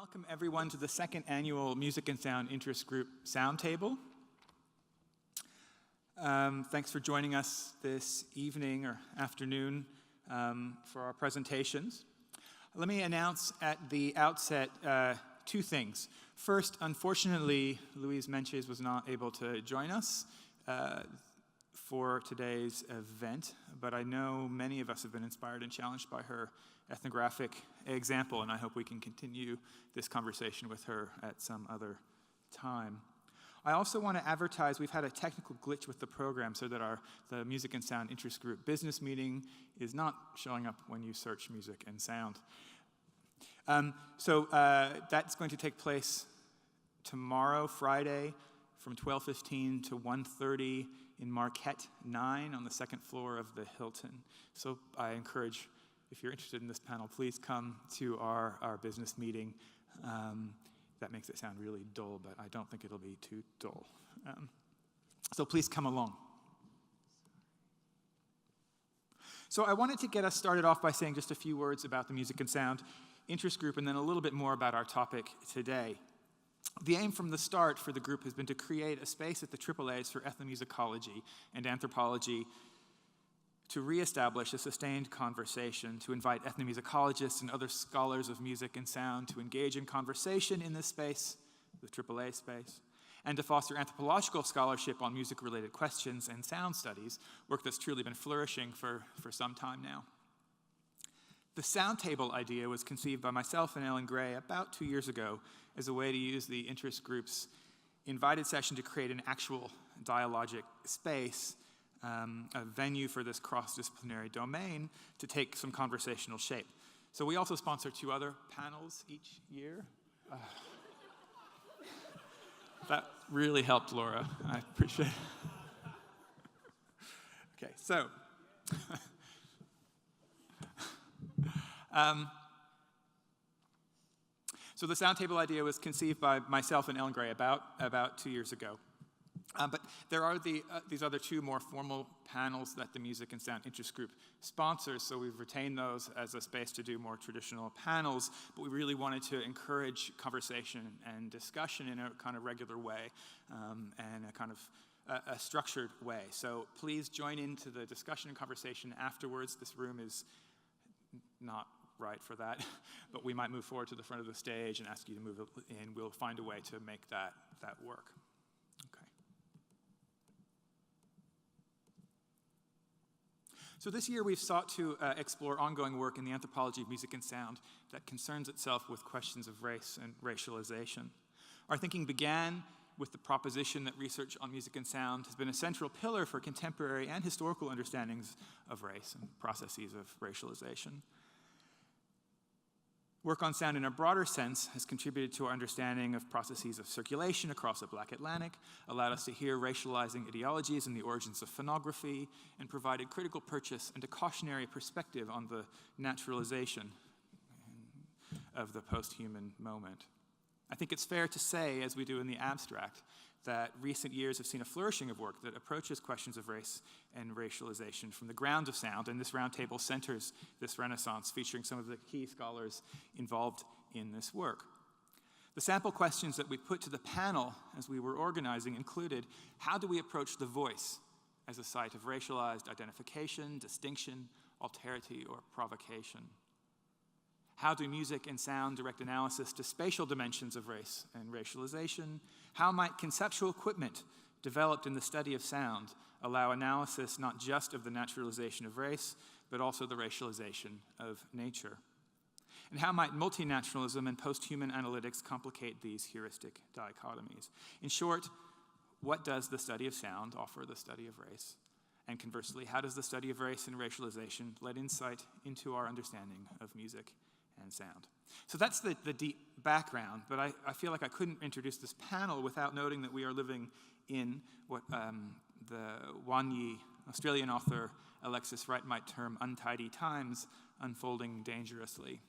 Welcome everyone to the second annual Music and Sound Interest Group Sound Table. Thanks for joining us this evening or afternoon for our presentations. Let me announce at the outset two things. First, unfortunately, Louise Menches was not able to join us for today's event, but I know many of us have been inspired and challenged by her ethnographic example, and I hope we can continue this conversation with her at some other time. I also want to advertise we've had a technical glitch with the program so that the Music and Sound Interest Group business meeting is not showing up when you search music and sound. That's going to take place tomorrow, Friday, from 12:15 to 1:30 in Marquette 9 on the second floor of the Hilton. So I encourage, if you're interested in this panel, please come to our business meeting. That makes it sound really dull, but I don't think it'll be too dull. So please come along. So I wanted to get us started off by saying just a few words about the Music and Sound Interest Group and then a little bit more about our topic today. The aim from the start for the group has been to create a space at the AAAs for ethnomusicology and anthropology to reestablish a sustained conversation, to invite ethnomusicologists and other scholars of music and sound to engage in conversation in this space, the AAA space, and to foster anthropological scholarship on music-related questions and sound studies, work that's truly been flourishing for some time now. The Sound Table idea was conceived by myself and Ellen Gray about 2 years ago as a way to use the interest group's invited session to create an actual dialogic space, a venue for this cross-disciplinary domain to take some conversational shape. So we also sponsor 2 other panels each year. That really helped, Laura. I appreciate it. Okay, so. So the Sound Table idea was conceived by myself and Ellen Gray about 2 years ago. But there are these other 2 more formal panels that the Music and Sound Interest Group sponsors, so we've retained those as a space to do more traditional panels, but we really wanted to encourage conversation and discussion in a kind of regular way and a kind of a structured way. So please join into the discussion and conversation afterwards. This room is not right for that, but we might move forward to the front of the stage and ask you to move in. We'll find a way to make that work. Okay. So this year we've sought to explore ongoing work in the anthropology of music and sound that concerns itself with questions of race and racialization. Our thinking began with the proposition that research on music and sound has been a central pillar for contemporary and historical understandings of race and processes of racialization. Work on sound in a broader sense has contributed to our understanding of processes of circulation across the Black Atlantic, allowed us to hear racializing ideologies and the origins of phonography, and provided critical purchase and a cautionary perspective on the naturalization of the post-human moment. I think it's fair to say, as we do in the abstract, that recent years have seen a flourishing of work that approaches questions of race and racialization from the ground of sound, and this roundtable centers this renaissance, featuring some of the key scholars involved in this work. The sample questions that we put to the panel as we were organizing included, how do we approach the voice as a site of racialized identification, distinction, alterity, or provocation? How do music and sound direct analysis to spatial dimensions of race and racialization? How might conceptual equipment developed in the study of sound allow analysis not just of the naturalization of race, but also the racialization of nature? And how might multinationalism and post-human analytics complicate these heuristic dichotomies? In short, what does the study of sound offer the study of race? And conversely, how does the study of race and racialization let insight into our understanding of music and sound? So that's the deep background, but I feel like I couldn't introduce this panel without noting that we are living in what the Wanyi Australian author Alexis Wright might term untidy times, unfolding dangerously.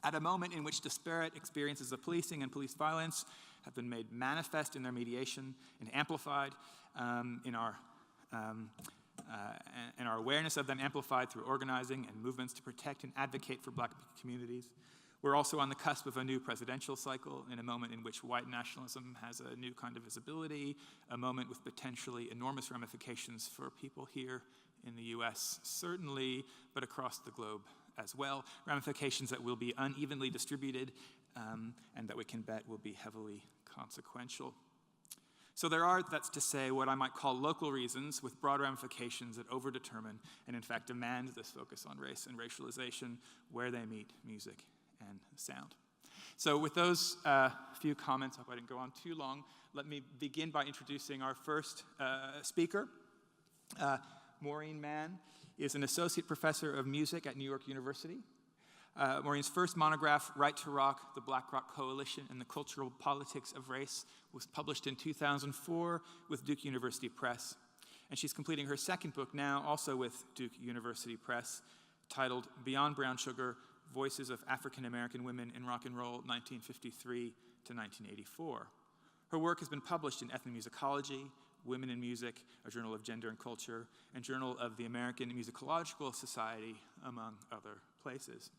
At a moment in which disparate experiences of policing and police violence have been made manifest in their mediation and amplified in our awareness of them, amplified through organizing and movements to protect and advocate for Black communities. We're also on the cusp of a new presidential cycle, in a moment in which white nationalism has a new kind of visibility, a moment with potentially enormous ramifications for people here in the US, certainly, but across the globe as well. Ramifications that will be unevenly distributed and that we can bet will be heavily consequential. So there are, that's to say, what I might call local reasons with broad ramifications that overdetermine and in fact demand this focus on race and racialization where they meet music and sound. So with those few comments, I hope I didn't go on too long, let me begin by introducing our first speaker. Maureen Mann is an associate professor of music at New York University. Maureen's first monograph, Right to Rock, the Black Rock Coalition and the Cultural Politics of Race, was published in 2004 with Duke University Press. And she's completing her second book now, also with Duke University Press, titled Beyond Brown Sugar, Voices of African American Women in Rock and Roll, 1953 to 1984. Her work has been published in Ethnomusicology, Women in Music, a journal of gender and culture, and Journal of the American Musicological Society, among other places.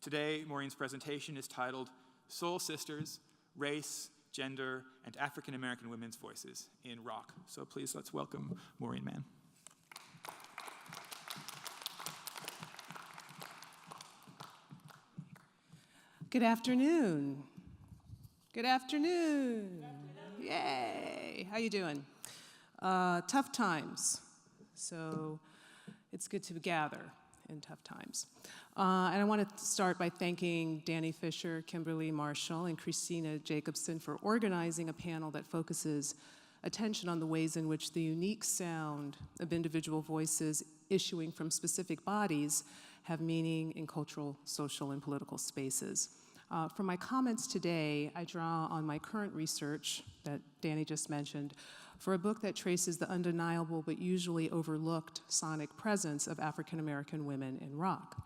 Today, Maureen's presentation is titled Soul Sisters, Race, Gender, and African American Women's Voices in Rock. So please, let's welcome Maureen Mann. Good afternoon. Good afternoon. Yay. How you doing? Tough times. So it's good to gather in tough times. And I want to start by thanking Danny Fisher, Kimberly Marshall, and Christina Jacobson for organizing a panel that focuses attention on the ways in which the unique sound of individual voices issuing from specific bodies have meaning in cultural, social, and political spaces. For my comments today, I draw on my current research that Danny just mentioned for a book that traces the undeniable but usually overlooked sonic presence of African American women in rock.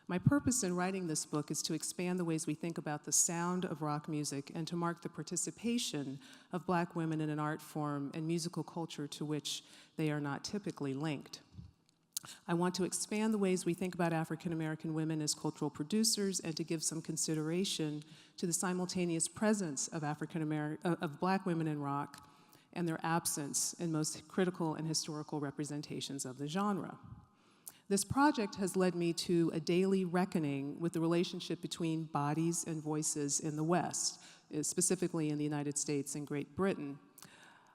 My purpose in writing this book is to expand the ways we think about the sound of rock music and to mark the participation of Black women in an art form and musical culture to which they are not typically linked. I want to expand the ways we think about African American women as cultural producers and to give some consideration to the simultaneous presence of Black women in rock and their absence in most critical and historical representations of the genre. This project has led me to a daily reckoning with the relationship between bodies and voices in the West, specifically in the United States and Great Britain.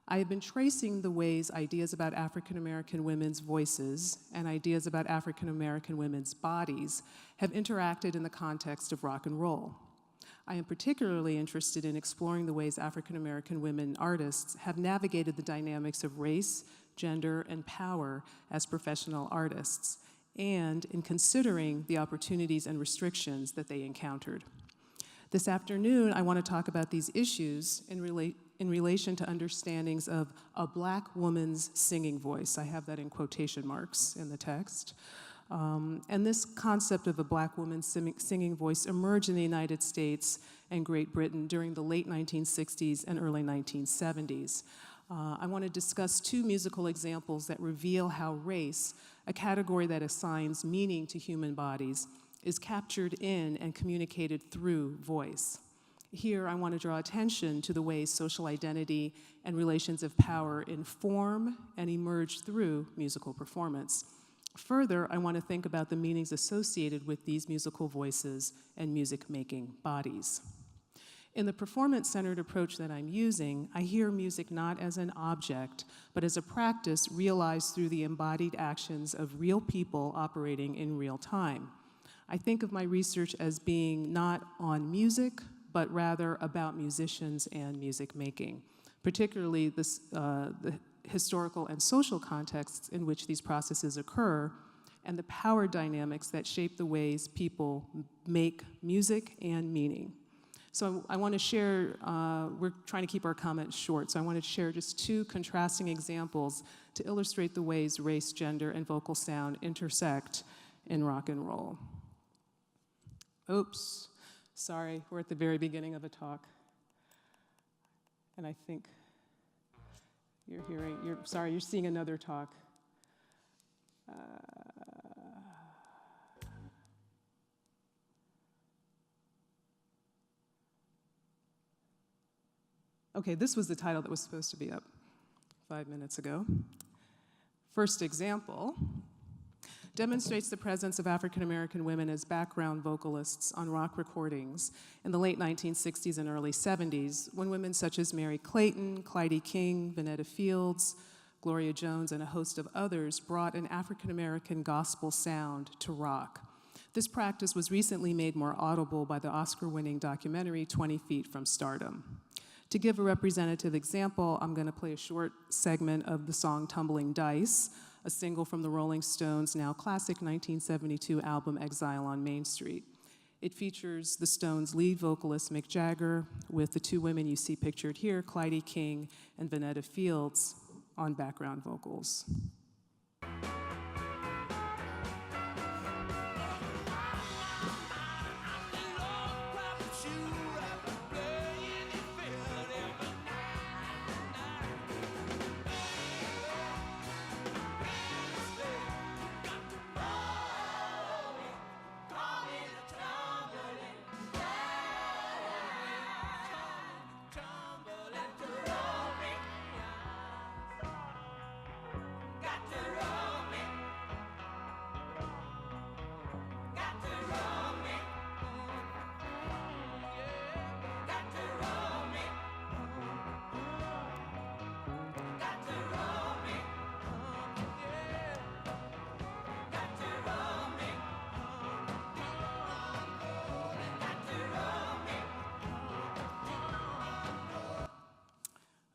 I have been tracing the ways ideas about African American women's voices and ideas about African American women's bodies have interacted in the context of rock and roll. I am particularly interested in exploring the ways African American women artists have navigated the dynamics of race, gender, and power as professional artists, and in considering the opportunities and restrictions that they encountered. This afternoon, I want to talk about these issues in relation to understandings of a Black woman's singing voice. I have that in quotation marks in the text. And this concept of a Black woman's singing voice emerged in the United States and Great Britain during the late 1960s and early 1970s. I want to discuss two musical examples that reveal how race, a category that assigns meaning to human bodies, is captured in and communicated through voice. Here, I want to draw attention to the ways social identity and relations of power inform and emerge through musical performance. Further, I want to think about the meanings associated with these musical voices and music-making bodies. In the performance-centered approach that I'm using, I hear music not as an object, but as a practice realized through the embodied actions of real people operating in real time. I think of my research as being not on music, but rather about musicians and music making, particularly the historical and social contexts in which these processes occur, and the power dynamics that shape the ways people make music and meaning. So I want to share, we're trying to keep our comments short, so I want to share just two contrasting examples to illustrate the ways race, gender, and vocal sound intersect in rock and roll. Oops, sorry, we're at the very beginning of a talk. And I think you're seeing another talk. Okay, this was the title that was supposed to be up 5 minutes ago. First example demonstrates the presence of African American women as background vocalists on rock recordings in the late 1960s and early 70s, when women such as Mary Clayton, Clyde King, Vanetta Fields, Gloria Jones, and a host of others brought an African American gospel sound to rock. This practice was recently made more audible by the Oscar-winning documentary 20 Feet from Stardom. To give a representative example, I'm going to play a short segment of the song Tumbling Dice, a single from the Rolling Stones' now classic 1972 album Exile on Main Street. It features the Stones' lead vocalist Mick Jagger with the two women you see pictured here, Clyde King and Vanetta Fields, on background vocals.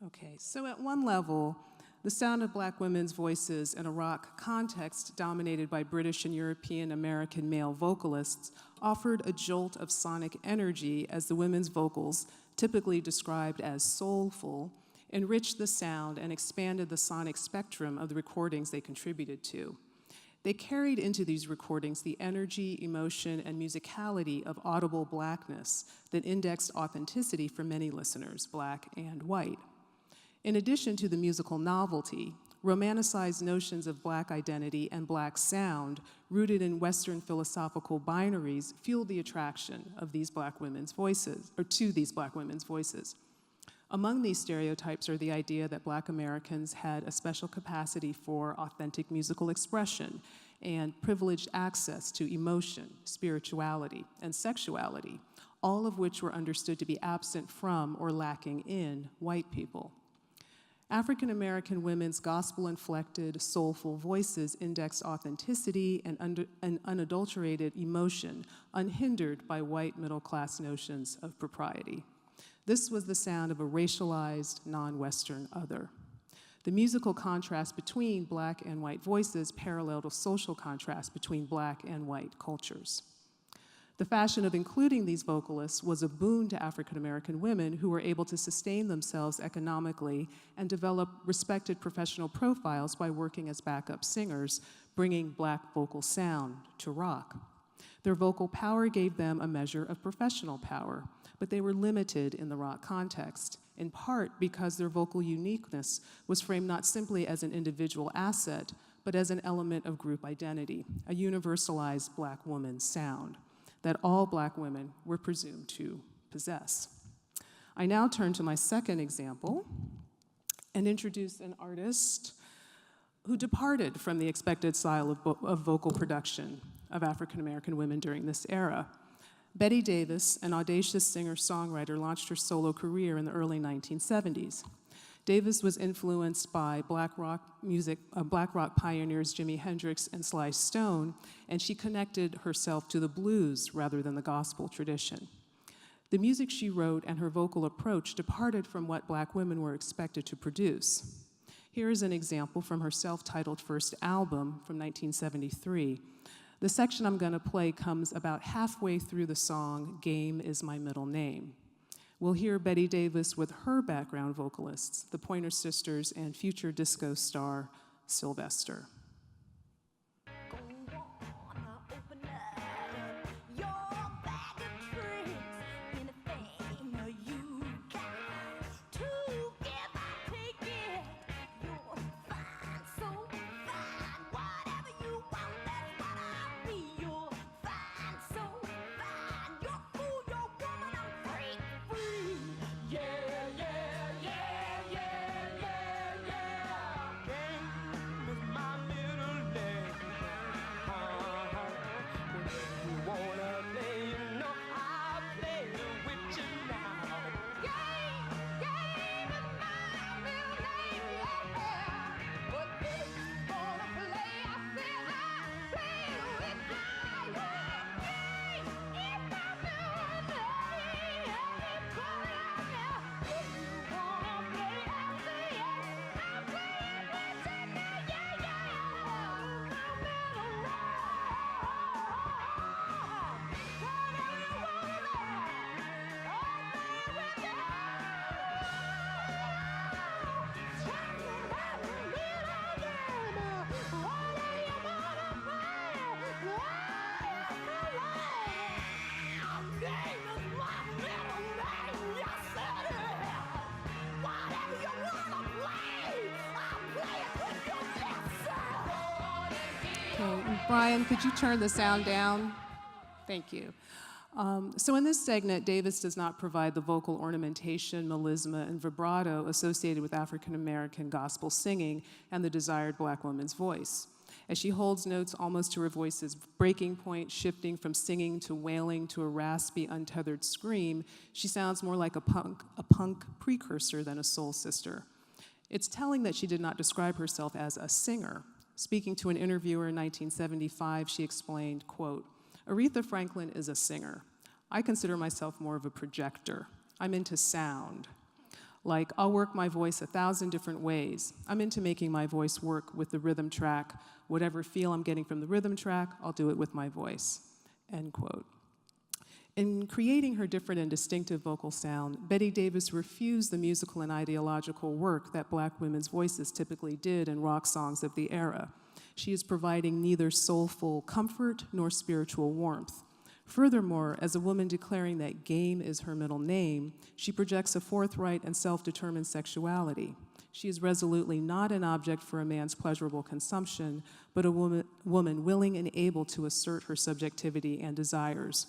Okay, so at one level, the sound of black women's voices in a rock context dominated by British and European American male vocalists offered a jolt of sonic energy as the women's vocals, typically described as soulful, enriched the sound and expanded the sonic spectrum of the recordings they contributed to. They carried into these recordings the energy, emotion, and musicality of audible blackness that indexed authenticity for many listeners, black and white. In addition to the musical novelty, romanticized notions of black identity and black sound, rooted in Western philosophical binaries, fueled the attraction of these black women's voices, or to these black women's voices. Among these stereotypes are the idea that black Americans had a special capacity for authentic musical expression and privileged access to emotion, spirituality, and sexuality, all of which were understood to be absent from or lacking in white people. African American women's gospel-inflected, soulful voices indexed authenticity and unadulterated emotion, unhindered by white middle-class notions of propriety. This was the sound of a racialized, non-Western other. The musical contrast between black and white voices paralleled a social contrast between black and white cultures. The fashion of including these vocalists was a boon to African American women who were able to sustain themselves economically and develop respected professional profiles by working as backup singers, bringing black vocal sound to rock. Their vocal power gave them a measure of professional power, but they were limited in the rock context, in part because their vocal uniqueness was framed not simply as an individual asset, but as an element of group identity, a universalized black woman's sound that all black women were presumed to possess. I now turn to my second example and introduce an artist who departed from the expected style of vocal production of African American women during this era. Betty Davis, an audacious singer-songwriter, launched her solo career in the early 1970s. Davis was influenced by black rock pioneers Jimi Hendrix and Sly Stone, and she connected herself to the blues rather than the gospel tradition. The music she wrote and her vocal approach departed from what black women were expected to produce. Here is an example from her self-titled first album from 1973. The section I'm going to play comes about halfway through the song, Game Is My Middle Name. We'll hear Betty Davis with her background vocalists, the Pointer Sisters and future disco star Sylvester. Yeah, yeah, Brian, could you turn the sound down? Thank you. So in this segment, Davis does not provide the vocal ornamentation, melisma, and vibrato associated with African American gospel singing and the desired black woman's voice. As she holds notes almost to her voice's breaking point, shifting from singing to wailing to a raspy, untethered scream, she sounds more like a punk precursor than a soul sister. It's telling that she did not describe herself as a singer. Speaking to an interviewer in 1975, she explained, quote, "Aretha Franklin is a singer. I consider myself more of a projector. I'm into sound. Like, I'll work my voice 1,000 different ways. I'm into making my voice work with the rhythm track. Whatever feel I'm getting from the rhythm track, I'll do it with my voice," end quote. In creating her different and distinctive vocal sound, Betty Davis refused the musical and ideological work that black women's voices typically did in rock songs of the era. She is providing neither soulful comfort nor spiritual warmth. Furthermore, as a woman declaring that game is her middle name, she projects a forthright and self-determined sexuality. She is resolutely not an object for a man's pleasurable consumption, but a woman willing and able to assert her subjectivity and desires.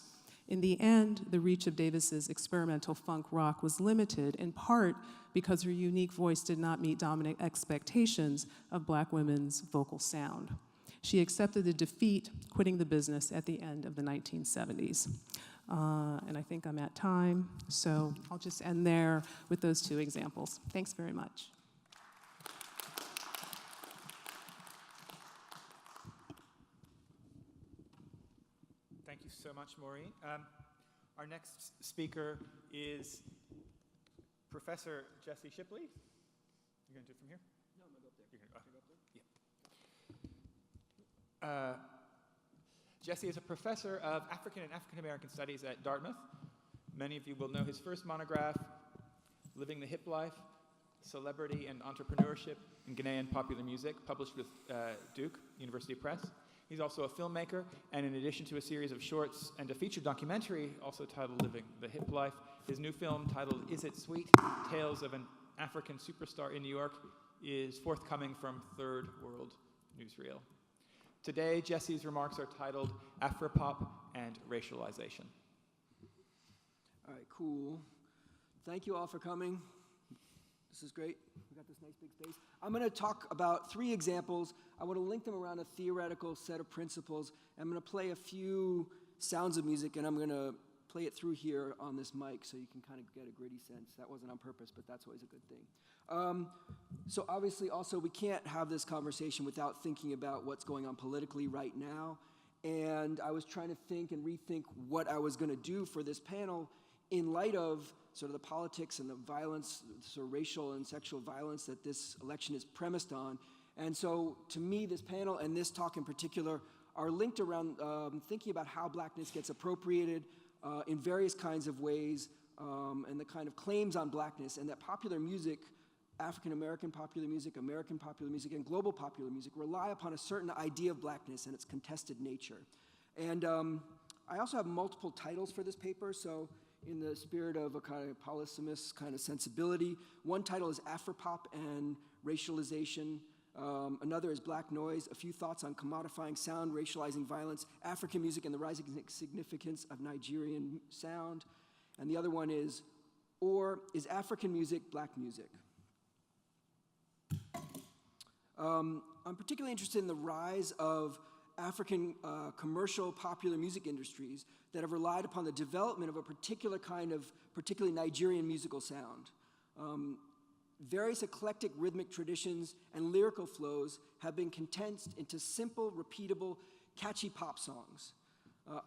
In the end, the reach of Davis's experimental funk rock was limited, in part because her unique voice did not meet dominant expectations of black women's vocal sound. She accepted the defeat, quitting the business at the end of the 1970s. And I think I'm at time, so I'll just end there with those two examples. Thanks very much. Thank you so much, Maureen. Our next speaker is Professor Jesse Shipley. You're going to do it from here? No, I'm going to go up there. You're going to go up there? Yeah. Jesse is a professor of African and African American Studies at Dartmouth. Many of you will know his first monograph, Living the Hip Life, Celebrity and Entrepreneurship in Ghanaian Popular Music, published with Duke University Press. He's also a filmmaker, and in addition to a series of shorts and a feature documentary, also titled Living the Hip Life, his new film titled Is It Sweet? Tales of an African Superstar in New York is forthcoming from Third World Newsreel. Today, Jesse's remarks are titled Afropop and Racialization. All right, cool. Thank you all for coming. This is great. We got this nice big space. I'm going to talk about 3 examples. I want to link them around a theoretical set of principles. I'm going to play a few sounds of music, and I'm going to play it through here on this mic so you can kind of get a gritty sense. That wasn't on purpose, but that's always a good thing. So obviously, also, we can't have this conversation without thinking about what's going on politically right now. And I was trying to think and rethink what I was going to do for this panel in light of sort of the politics and the violence, sort of racial and sexual violence that this election is premised on. And so, to me, this panel and this talk in particular are linked around thinking about how blackness gets appropriated in various kinds of ways, and the kind of claims on blackness, and that popular music, African-American popular music, American popular music, and global popular music rely upon a certain idea of blackness and its contested nature. And I also have multiple titles for this paper, so in the spirit of a kind of polysemous kind of sensibility. One title is Afropop and Racialization. Another is Black Noise, a few thoughts on commodifying sound, racializing violence, African music, and the rising significance of Nigerian sound. And the other one is, or is African music black music? I'm particularly interested in the rise of African commercial popular music industries that have relied upon the development of a particular kind of particularly Nigerian musical sound. Various eclectic rhythmic traditions and lyrical flows have been condensed into simple, repeatable, catchy pop songs.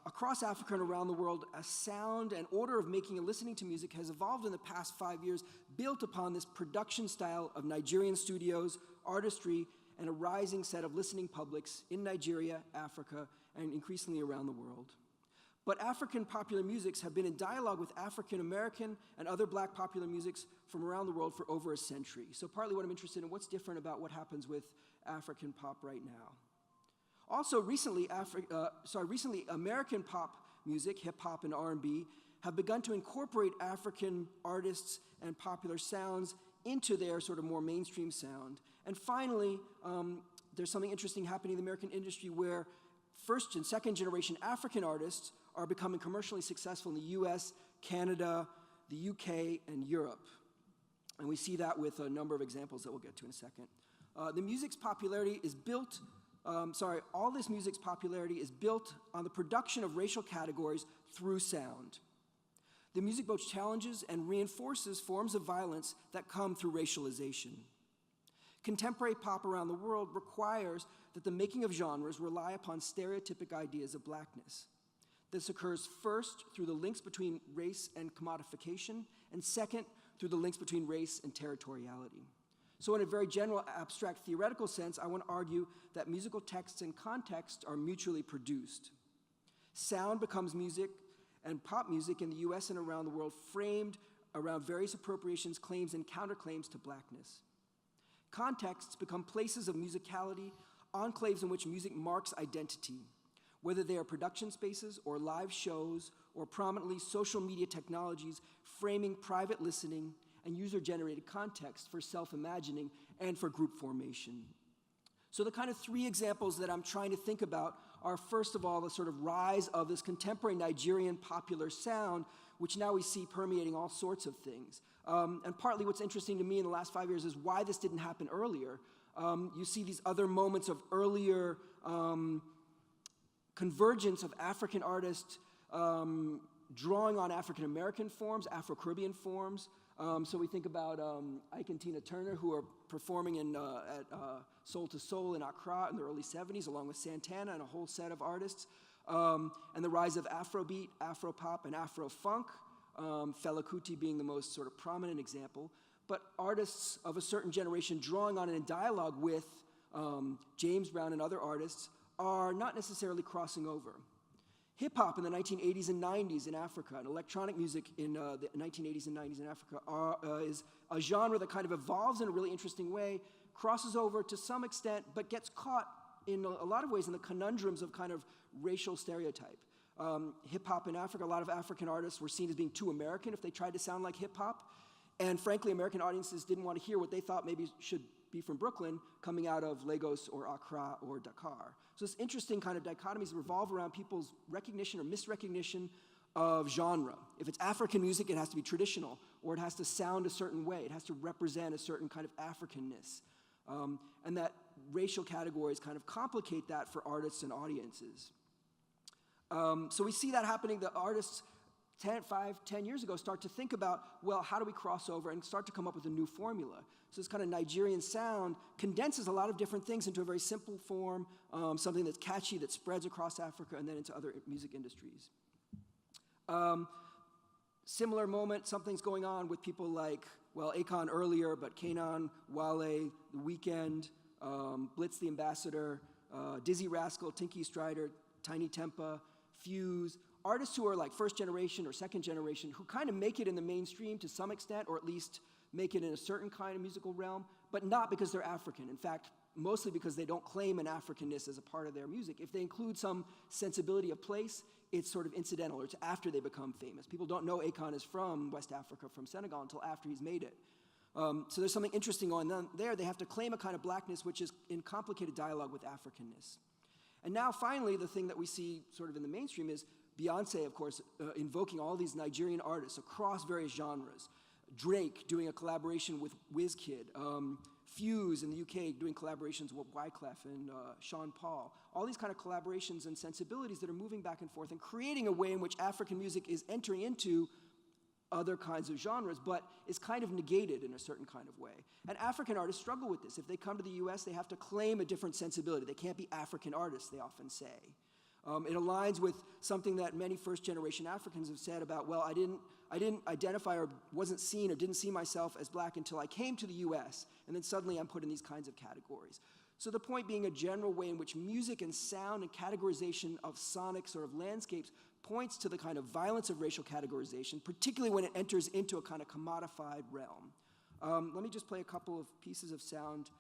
Across Africa and around the world, a sound and order of making and listening to music has evolved in the past 5 years, built upon this production style of Nigerian studios, artistry, and a rising set of listening publics in Nigeria, Africa, and increasingly around the world. But African popular musics have been in dialogue with African American and other black popular musics from around the world for over a century. So partly what I'm interested in, what's different about what happens with African pop right now. Also, recently American pop music, hip hop and R&B, have begun to incorporate African artists and popular sounds into their sort of more mainstream sound. And finally, there's something interesting happening in the American industry where first and second generation African artists are becoming commercially successful in the US, Canada, the UK, and Europe. And we see that with a number of examples that we'll get to in a second. The music's popularity is built, all this music's popularity is built on the production of racial categories through sound. The music both challenges and reinforces forms of violence that come through racialization. Contemporary pop around the world requires that the making of genres rely upon stereotypic ideas of blackness. This occurs first through the links between race and commodification, and second, through the links between race and territoriality. So in a very general, abstract, theoretical sense, I want to argue that musical texts and context are mutually produced. Sound becomes music, and pop music in the US and around the world framed around various appropriations, claims, and counterclaims to blackness. Contexts become places of musicality, enclaves in which music marks identity, whether they are production spaces or live shows or prominently social media technologies framing private listening and user-generated context for self-imagining and for group formation. So the kind of three examples that I'm trying to think about are, first of all, the sort of rise of this contemporary Nigerian popular sound, which now we see permeating all sorts of things. And partly what's interesting to me in the last 5 years is why this didn't happen earlier. You see these other moments of earlier convergence of African artists drawing on African American forms, Afro-Caribbean forms. So we think about Ike and Tina Turner, who are performing at Soul to Soul in Accra in the early 70s, along with Santana and a whole set of artists. And the rise of Afrobeat, Afropop, and Afrofunk, Fela Kuti being the most sort of prominent example. But artists of a certain generation drawing on and in dialogue with James Brown and other artists are not necessarily crossing over. Hip-hop in the 1980s and 90s in Africa, and electronic music in the 1980s and 90s in Africa is a genre that kind of evolves in a really interesting way, crosses over to some extent, but gets caught in a lot of ways in the conundrums of kind of racial stereotype. Hip-hop in Africa, a lot of African artists were seen as being too American if they tried to sound like hip-hop, and frankly, American audiences didn't want to hear what they thought maybe should be from Brooklyn coming out of Lagos or Accra or Dakar. So this interesting kind of dichotomies revolve around people's recognition or misrecognition of genre. If it's African music, it has to be traditional, or it has to sound a certain way. It has to represent a certain kind of Africanness. And that racial categories kind of complicate that for artists and audiences. So we see that happening. The artists 10 years ago start to think about, well, how do we cross over and start to come up with a new formula? So this kind of Nigerian sound condenses a lot of different things into a very simple form, something that's catchy, that spreads across Africa and then into other music industries. Similar moment, something's going on with people like, well, Akon earlier, but Kanan, Wale, The Weeknd, Blitz the Ambassador, Dizzy Rascal, Tinky Strider, Tiny Tempa, Fuse, artists who are like first generation or second generation who kind of make it in the mainstream to some extent, or at least make it in a certain kind of musical realm, but not because they're African. In fact, mostly because they don't claim an Africanness as a part of their music. If they include some sensibility of place, it's sort of incidental, or it's after they become famous. People don't know Akon is from West Africa, from Senegal, until after he's made it. So there's something interesting going on there. They have to claim a kind of blackness which is in complicated dialogue with Africanness. And now finally, the thing that we see sort of in the mainstream is Beyonce, of course, invoking all these Nigerian artists across various genres. Drake doing a collaboration with Wizkid. Fuse in the UK doing collaborations with Wyclef and Sean Paul. All these kind of collaborations and sensibilities that are moving back and forth and creating a way in which African music is entering into other kinds of genres, but is kind of negated in a certain kind of way. And African artists struggle with this. If they come to the US, they have to claim a different sensibility. They can't be African artists, they often say. It aligns with something that many first-generation Africans have said about, well, I didn't identify or wasn't seen or didn't see myself as black until I came to the US, and then suddenly I'm put in these kinds of categories. So the point being a general way in which music and sound and categorization of sonic sort of landscapes points to the kind of violence of racial categorization, particularly when it enters into a kind of commodified realm. Let me just play a couple of pieces of sound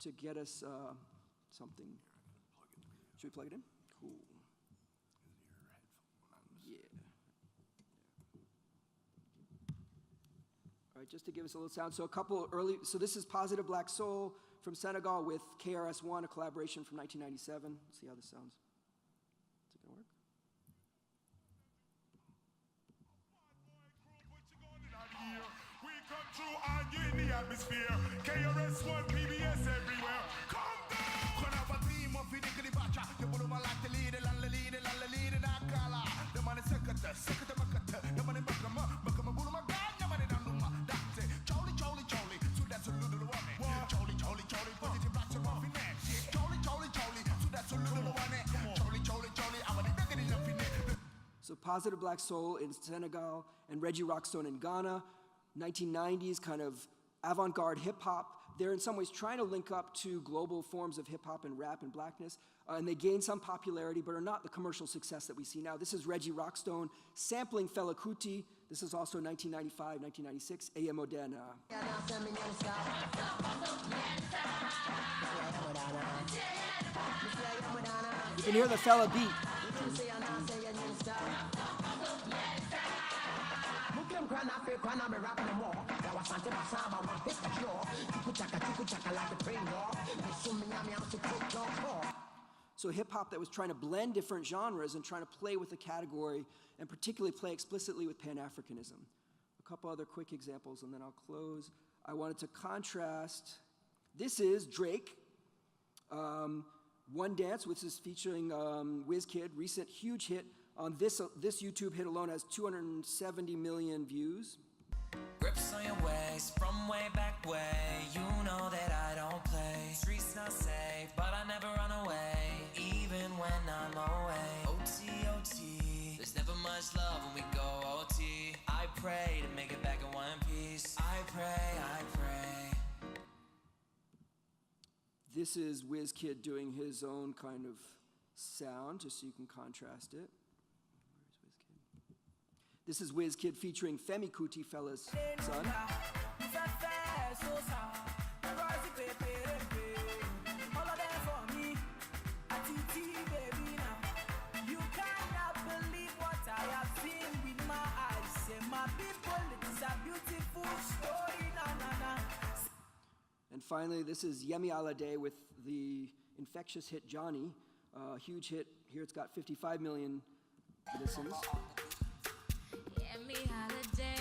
to get us something. Should we plug it in? Cool. Yeah. All right, just to give us a little sound. So so this is Positive Black Soul from Senegal with KRS-One, a collaboration from 1997. Let's see how this sounds. atmosphere. KRS-One, PBS everywhere. Come down! Con have a team of the bacha. You put my like the leader, that color. The money secretary, the money Bakama, Bulu Magan, the money Danuma, that's it. Jolly, so that's a little one. Jolly, positive black to muffin. Jolly, so that's a little one. Jolly, I want to get it up in it. So Positive Black Soul in Senegal and Reggie Rockstone in Ghana, 1990s kind of avant-garde hip-hop. They're in some ways trying to link up to global forms of hip-hop and rap and blackness, and they gain some popularity but are not the commercial success that we see now. This is Reggie Rockstone sampling Fela Kuti. This is also 1995, 1996, Aya Moderna. You can hear the Fela beat. So hip-hop that was trying to blend different genres and trying to play with the category and particularly play explicitly with Pan-Africanism. A couple other quick examples and then I'll close. I wanted to contrast, this is Drake, One Dance, which is featuring WizKid, recent huge hit. On this YouTube hit alone has 270 million views. Grips on your waist, from way back way. You know that I don't play. Streets not safe, but I never run away, even when I'm away. OT, there's never much love when we go OT. I pray to make it back in one piece. I pray. This is WizKid doing his own kind of sound, just so you can contrast it. This is WizKid featuring Femi Kuti, Fela's son. And finally, this is Yemi Alade with the infectious hit Johnny. Huge hit. Here it's got 55 million listens. Yemi Alade,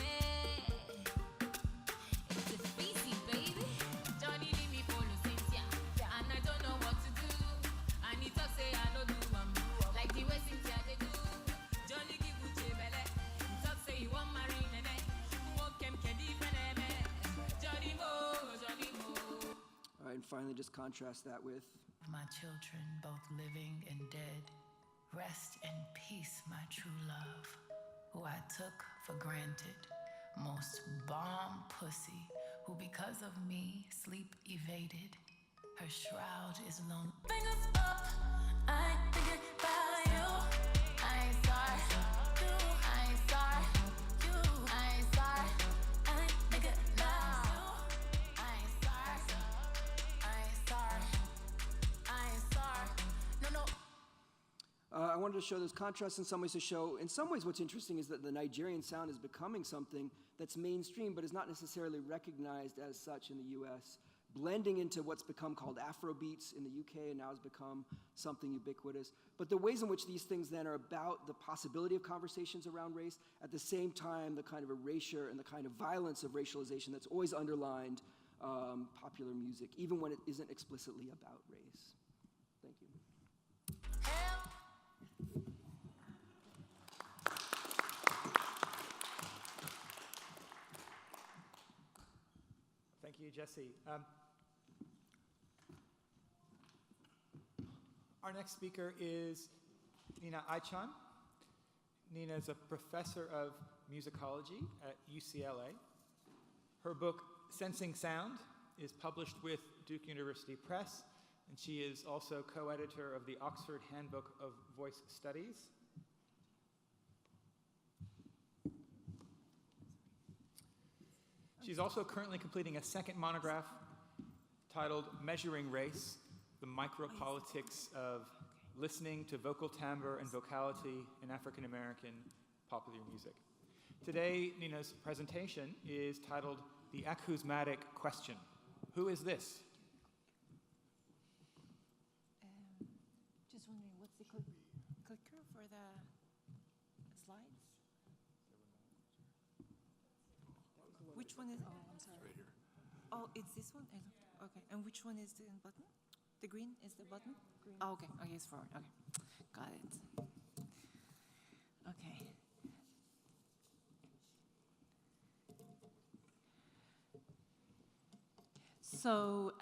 it's a species, baby. Johnny leave me for no Cynthia, and I don't know what to do. I need to say I don't do like the way Cynthia they do. Johnny give Uche belle, talk say you want marry nene. Walk him kedi feneme. Johnny Mo. All right, and finally, just contrast that with my children, both living and dead. Rest in peace, my true love, who I took for granted. Most bomb pussy, who because of me sleep evaded. Her shroud is lonely. Fingers up, I ain't thinking about you. I ain't sorry, you. I ain't sorry, you. I ain't sorry, I ain't thinking about you. I ain't sorry, I ain't sorry, I ain't sorry. No. I wanted to show those contrasts in some ways to show, in some ways what's interesting is that the Nigerian sound is becoming something that's mainstream but is not necessarily recognized as such in the US, blending into what's become called Afrobeats in the UK and now has become something ubiquitous. But the ways in which these things then are about the possibility of conversations around race, at the same time the kind of erasure and the kind of violence of racialization that's always underlined popular music, even when it isn't explicitly about race. Thank you. Thank you, Jesse. Our next speaker is Nina Aychan. Nina is a professor of musicology at UCLA. Her book, Sensing Sound, is published with Duke University Press, and she is also co-editor of the Oxford Handbook of Voice Studies. She's also currently completing a second monograph titled Measuring Race, the Micropolitics of Listening to Vocal Timbre and Vocality in African American Popular Music. Today, Nina's presentation is titled The Acousmatic Question. Who is this? Just wondering, what's the clicker for the slides? Which one is? Oh, I'm sorry. Oh, it's this one? Okay. And which one is the button? The green is the button? Green. Oh, okay. Okay, it's forward. Okay. Got it. Okay. So,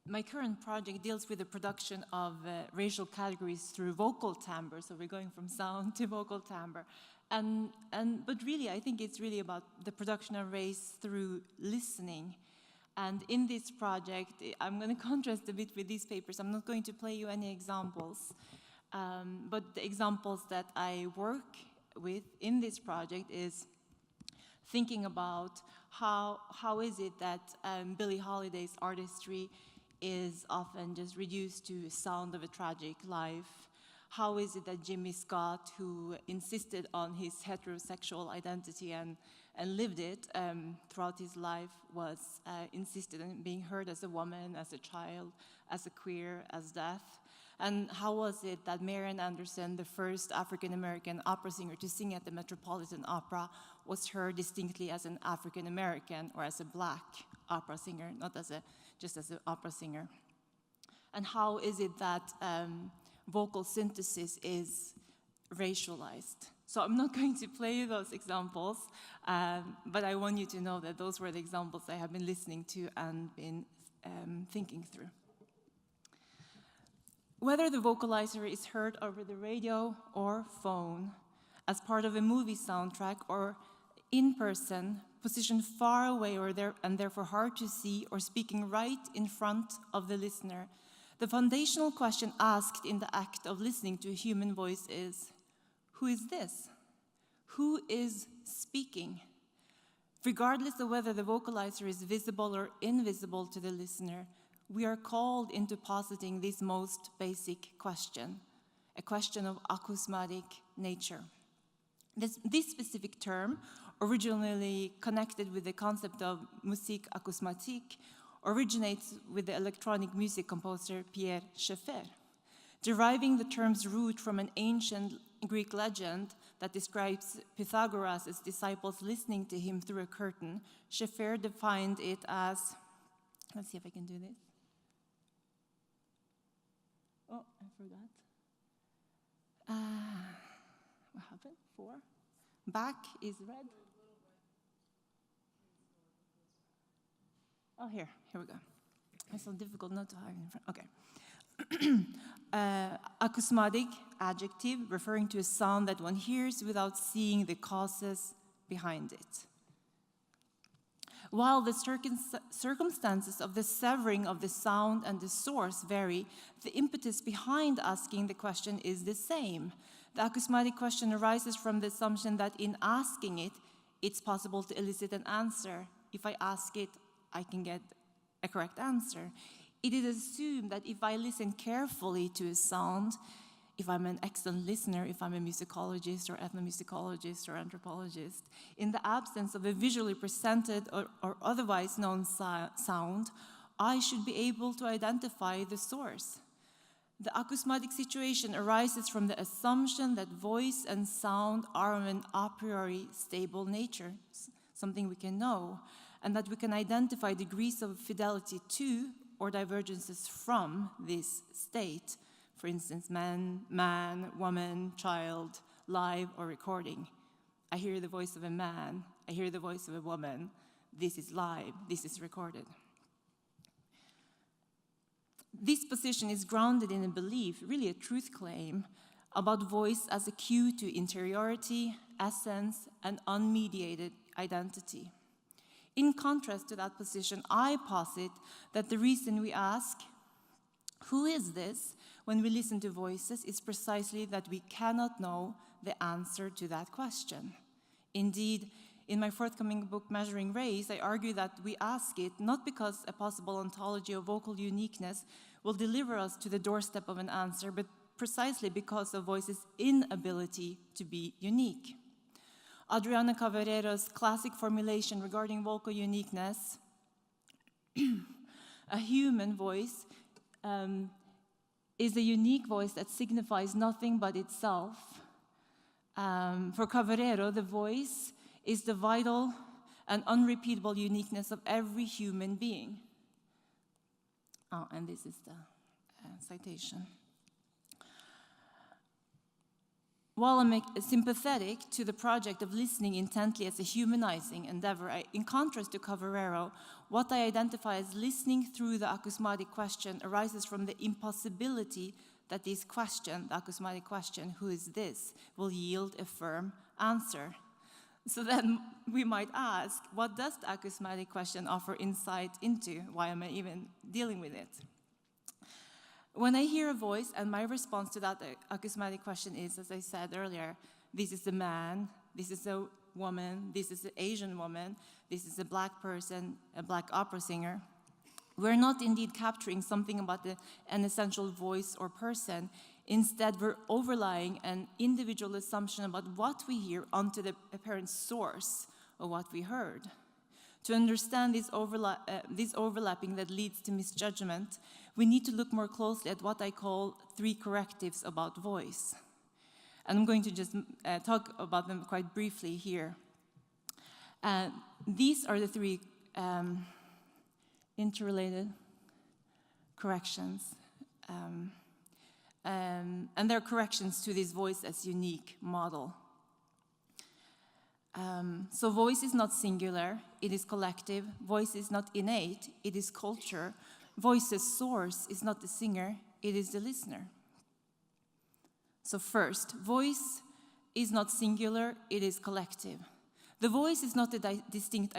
my current project deals with the production of racial categories through vocal timbre. So we're going from sound to vocal timbre. But really, I think it's really about the production of race through listening. And in this project, I'm going to contrast a bit with these papers. I'm not going to play you any examples. But the examples that I work with in this project is thinking about how is it that Billie Holiday's artistry is often just reduced to a sound of a tragic life. How is it that Jimmy Scott, who insisted on his heterosexual identity and lived it throughout his life, was insisted on being heard as a woman, as a child, as a queer, as deaf? And how was it that Marian Anderson, the first African-American opera singer to sing at the Metropolitan Opera, was heard distinctly as an African-American or as a black opera singer, not as just as an opera singer? And how is it that vocal synthesis is racialized? So I'm not going to play those examples, but I want you to know that those were the examples I have been listening to and been thinking through. Whether the vocalizer is heard over the radio or phone, as part of a movie soundtrack, or in person, positioned far away and therefore hard to see, or speaking right in front of the listener, the foundational question asked in the act of listening to a human voice is, who is this? Who is speaking? Regardless of whether the vocalizer is visible or invisible to the listener, we are called into positing this most basic question, a question of acousmatic nature. This specific term, originally connected with the concept of musique acousmatique, originates with the electronic music composer Pierre Schaeffer, deriving the term's root from an ancient Greek legend that describes Pythagoras' disciples listening to him through a curtain. Schaeffer defined it as, let's see if I can do this. Oh, I forgot. What happened? 4. Back is red. Oh, here we go. It's so difficult not to hide in front. Okay. Acousmatic, adjective, referring to a sound that one hears without seeing the causes behind it. While the circumstances of the severing of the sound and the source vary, the impetus behind asking the question is the same. The acousmatic question arises from the assumption that in asking it, it's possible to elicit an answer. If I ask it, I can get a correct answer. It is assumed that if I listen carefully to a sound, if I'm an excellent listener, if I'm a musicologist or ethnomusicologist or anthropologist, in the absence of a visually presented or otherwise known sound, I should be able to identify the source. The acousmatic situation arises from the assumption that voice and sound are of an a priori stable nature, something we can know, and that we can identify degrees of fidelity to or divergences from this state. For instance, man, woman, child, live or recording. I hear the voice of a man, I hear the voice of a woman. This is live, this is recorded. This position is grounded in a belief, really a truth claim, about voice as a cue to interiority, essence, and unmediated identity. In contrast to that position, I posit that the reason we ask, who is this, when we listen to voices is precisely that we cannot know the answer to that question. Indeed, in my forthcoming book, Measuring Race, I argue that we ask it not because a possible ontology of vocal uniqueness will deliver us to the doorstep of an answer, but precisely because of voice's inability to be unique. Adriana Cavarero's classic formulation regarding vocal uniqueness, a human voice, is a unique voice that signifies nothing but itself. For Cavarero, the voice is the vital and unrepeatable uniqueness of every human being. Oh, and this is the citation. While I'm sympathetic to the project of listening intently as a humanizing endeavor, in contrast to Cavarero, what I identify as listening through the acousmatic question arises from the impossibility that this question, the acousmatic question, who is this, will yield a firm answer. So then we might ask, what does the acousmatic question offer insight into? Why am I even dealing with it? When I hear a voice, and my response to that acousmatic question is, as I said earlier, this is a man, this is a woman, this is an Asian woman, this is a black person, a black opera singer, we're not indeed capturing something about an essential voice or person. Instead, we're overlying an individual assumption about what we hear onto the apparent source of what we heard. To understand this overlapping that leads to misjudgment, we need to look more closely at what I call 3 correctives about voice. And I'm going to just talk about them quite briefly here. These are the 3 interrelated corrections. And they're corrections to this voice as unique model. So voice is not singular, it is collective. Voice is not innate, it is culture. Voice's source is not the singer, it is the listener. So first, voice is not singular, it is collective. The voice is not a distinct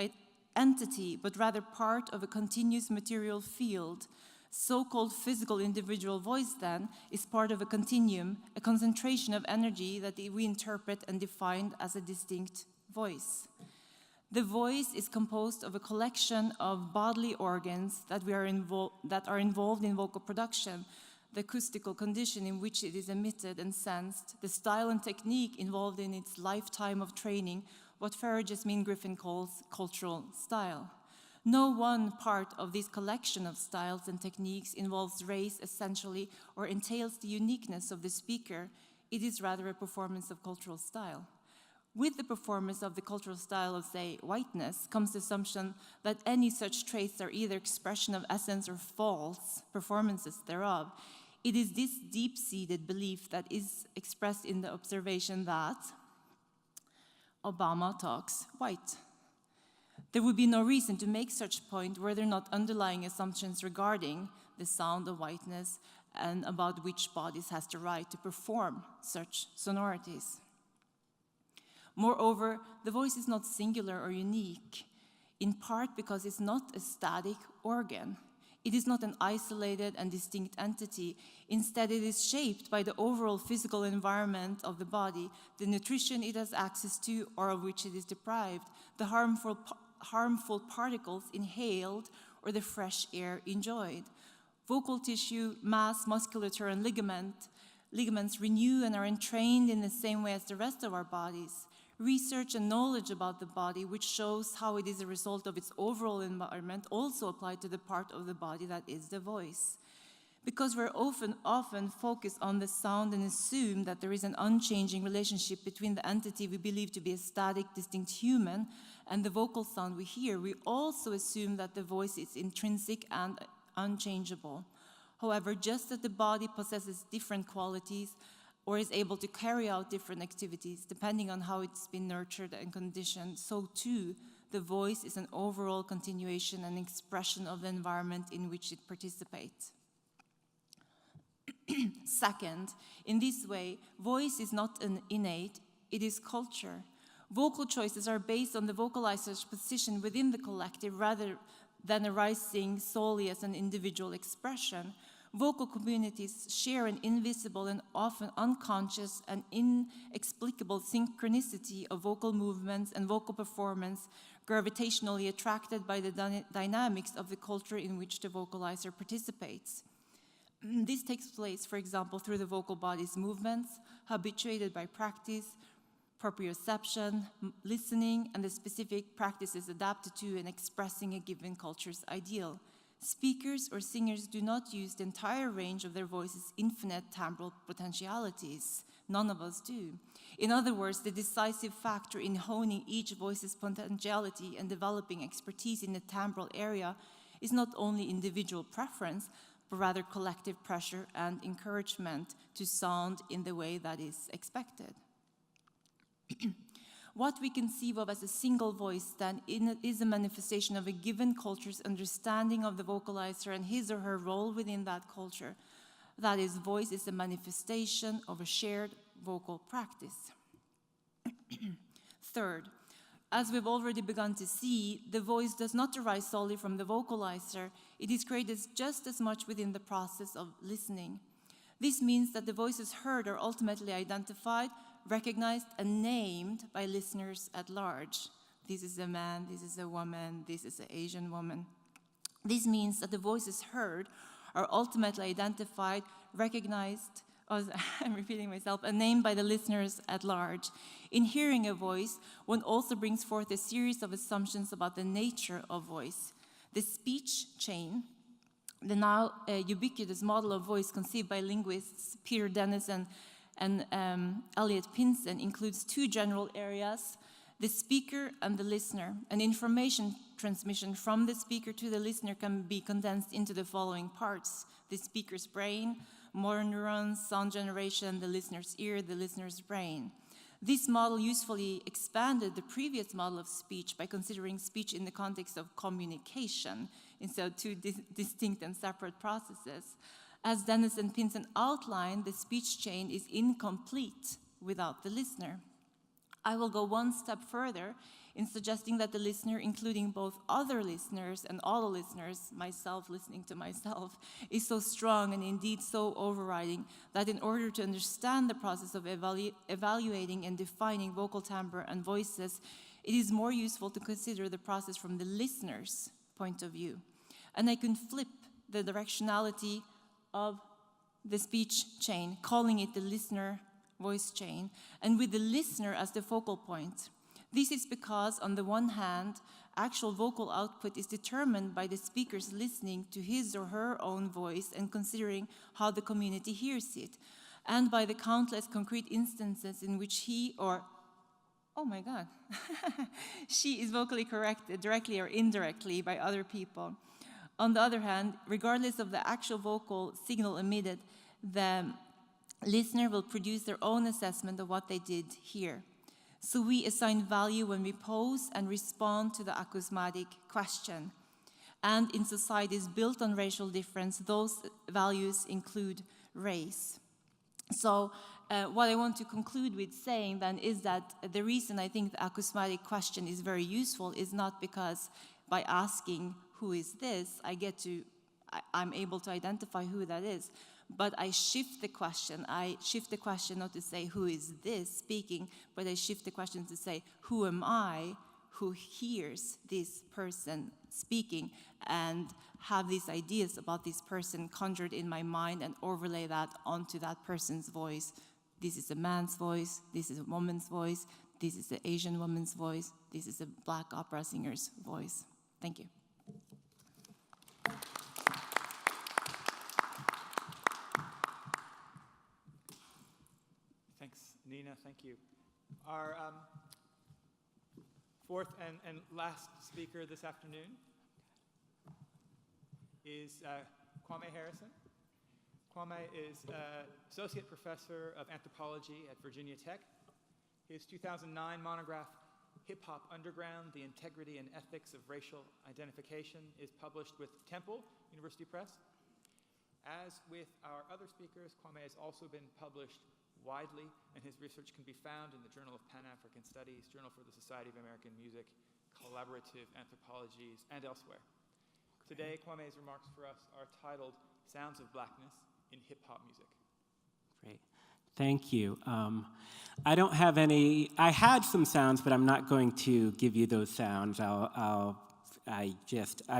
entity, but rather part of a continuous material field. So-called physical individual voice, then, is part of a continuum, a concentration of energy that we interpret and define as a distinct voice. The voice is composed of a collection of bodily organs that are involved in vocal production, the acoustical condition in which it is emitted and sensed, the style and technique involved in its lifetime of training, what Farah Jasmine Griffin calls cultural style. No one part of this collection of styles and techniques involves race essentially or entails the uniqueness of the speaker. It is rather a performance of cultural style. With the performance of the cultural style of, say, whiteness, comes the assumption that any such traits are either expression of essence or false performances thereof. It is this deep-seated belief that is expressed in the observation that Obama talks white. There would be no reason to make such point were there not underlying assumptions regarding the sound of whiteness and about which bodies has the right to perform such sonorities. Moreover, the voice is not singular or unique, in part because it's not a static organ. It is not an isolated and distinct entity. Instead, it is shaped by the overall physical environment of the body, the nutrition it has access to or of which it is deprived, the harmful particles inhaled or the fresh air enjoyed. Vocal tissue, mass, musculature, and ligaments renew and are entrained in the same way as the rest of our bodies. Research and knowledge about the body, which shows how it is a result of its overall environment, also apply to the part of the body that is the voice. Because we're often focused on the sound and assume that there is an unchanging relationship between the entity we believe to be a static, distinct human and the vocal sound we hear, we also assume that the voice is intrinsic and unchangeable. However, just as the body possesses different qualities, or is able to carry out different activities depending on how it's been nurtured and conditioned, so too the voice is an overall continuation and expression of the environment in which it participates. Second, in this way, voice is not an innate, it is culture. Vocal choices are based on the vocalizer's position within the collective rather than arising solely as an individual expression. Vocal communities share an invisible and often unconscious and inexplicable synchronicity of vocal movements and vocal performance, gravitationally attracted by the dynamics of the culture in which the vocalizer participates. This takes place, for example, through the vocal body's movements, habituated by practice, proprioception, listening, and the specific practices adapted to and expressing a given culture's ideal. Speakers or singers do not use the entire range of their voice's infinite timbral potentialities. None of us do. In other words, the decisive factor in honing each voice's potentiality and developing expertise in the timbral area is not only individual preference, but rather collective pressure and encouragement to sound in the way that is expected. What we conceive of as a single voice, then, is a manifestation of a given culture's understanding of the vocalizer and his or her role within that culture. That is, voice is a manifestation of a shared vocal practice. Third, as we've already begun to see, the voice does not arise solely from the vocalizer. It is created just as much within the process of listening. This means that the voices heard are ultimately identified, recognized, and named by listeners at large. This is a man, this is a woman, this is an Asian woman. This means that the voices heard are ultimately identified, recognized, I'm repeating myself, and named by the listeners at large. In hearing a voice, one also brings forth a series of assumptions about the nature of voice. The speech chain, the now ubiquitous model of voice conceived by linguists Peter Dennison and Elliot Pinson, includes two general areas: the speaker and the listener. An information transmission from the speaker to the listener can be condensed into the following parts: the speaker's brain, motor neurons, sound generation, the listener's ear, the listener's brain. This model usefully expanded the previous model of speech by considering speech in the context of communication instead of two distinct and separate processes. As Dennis and Pinson outlined, the speech chain is incomplete without the listener. I will go one step further in suggesting that the listener, including both other listeners and all the listeners, myself listening to myself, is so strong and indeed so overriding that in order to understand the process of evaluating and defining vocal timbre and voices, it is more useful to consider the process from the listener's point of view. And I can flip the directionality of the speech chain, calling it the listener voice chain, and with the listener as the focal point. This is because, on the one hand, actual vocal output is determined by the speaker's listening to his or her own voice and considering how the community hears it, and by the countless concrete instances in which he or, oh my God, she is vocally corrected directly or indirectly by other people. On the other hand, regardless of the actual vocal signal emitted, the listener will produce their own assessment of what they did hear. So we assign value when we pose and respond to the acousmatic question. And in societies built on racial difference, those values include race. So what I want to conclude with saying then is that the reason I think the acousmatic question is very useful is not because by asking who is this, I'm able to identify who that is. But I shift the question. I shift the question not to say, who is this speaking, but I shift the question to say, who am I who hears this person speaking, and have these ideas about this person conjured in my mind and overlay that onto that person's voice. This is a man's voice, this is a woman's voice, this is an Asian woman's voice, this is a black opera singer's voice. Thank you. Nina, thank you. Our fourth and last speaker this afternoon is Kwame Harrison. Kwame is Associate Professor of Anthropology at Virginia Tech. His 2009 monograph, Hip Hop Underground, The Integrity and Ethics of Racial Identification, is published with Temple University Press. As with our other speakers, Kwame has also been published widely, and his research can be found in the Journal of Pan-African Studies, Journal for the Society of American Music, Collaborative Anthropologies, and elsewhere. Today, Kwame's remarks for us are titled Sounds of Blackness in Hip-Hop Music. Great. Thank you. I don't have any, I had some sounds, but I'm not going to give you those sounds. I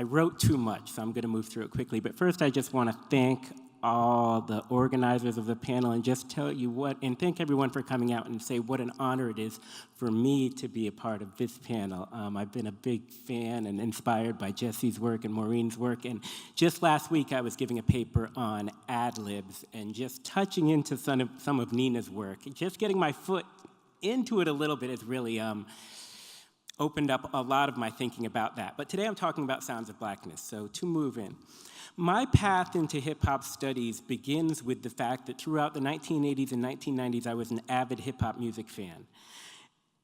wrote too much, so I'm going to move through it quickly. But first, I just want to thank all the organizers of the panel and just tell you and thank everyone for coming out and say what an honor it is for me to be a part of this panel. I've been a big fan and inspired by Jesse's work and Maureen's work, and just last week I was giving a paper on ad-libs and just touching into some of Nina's work. Just getting my foot into it a little bit has really opened up a lot of my thinking about that. But today I'm talking about sounds of blackness, so to move in. My path into hip-hop studies begins with the fact that throughout the 1980s and 1990s, I was an avid hip-hop music fan.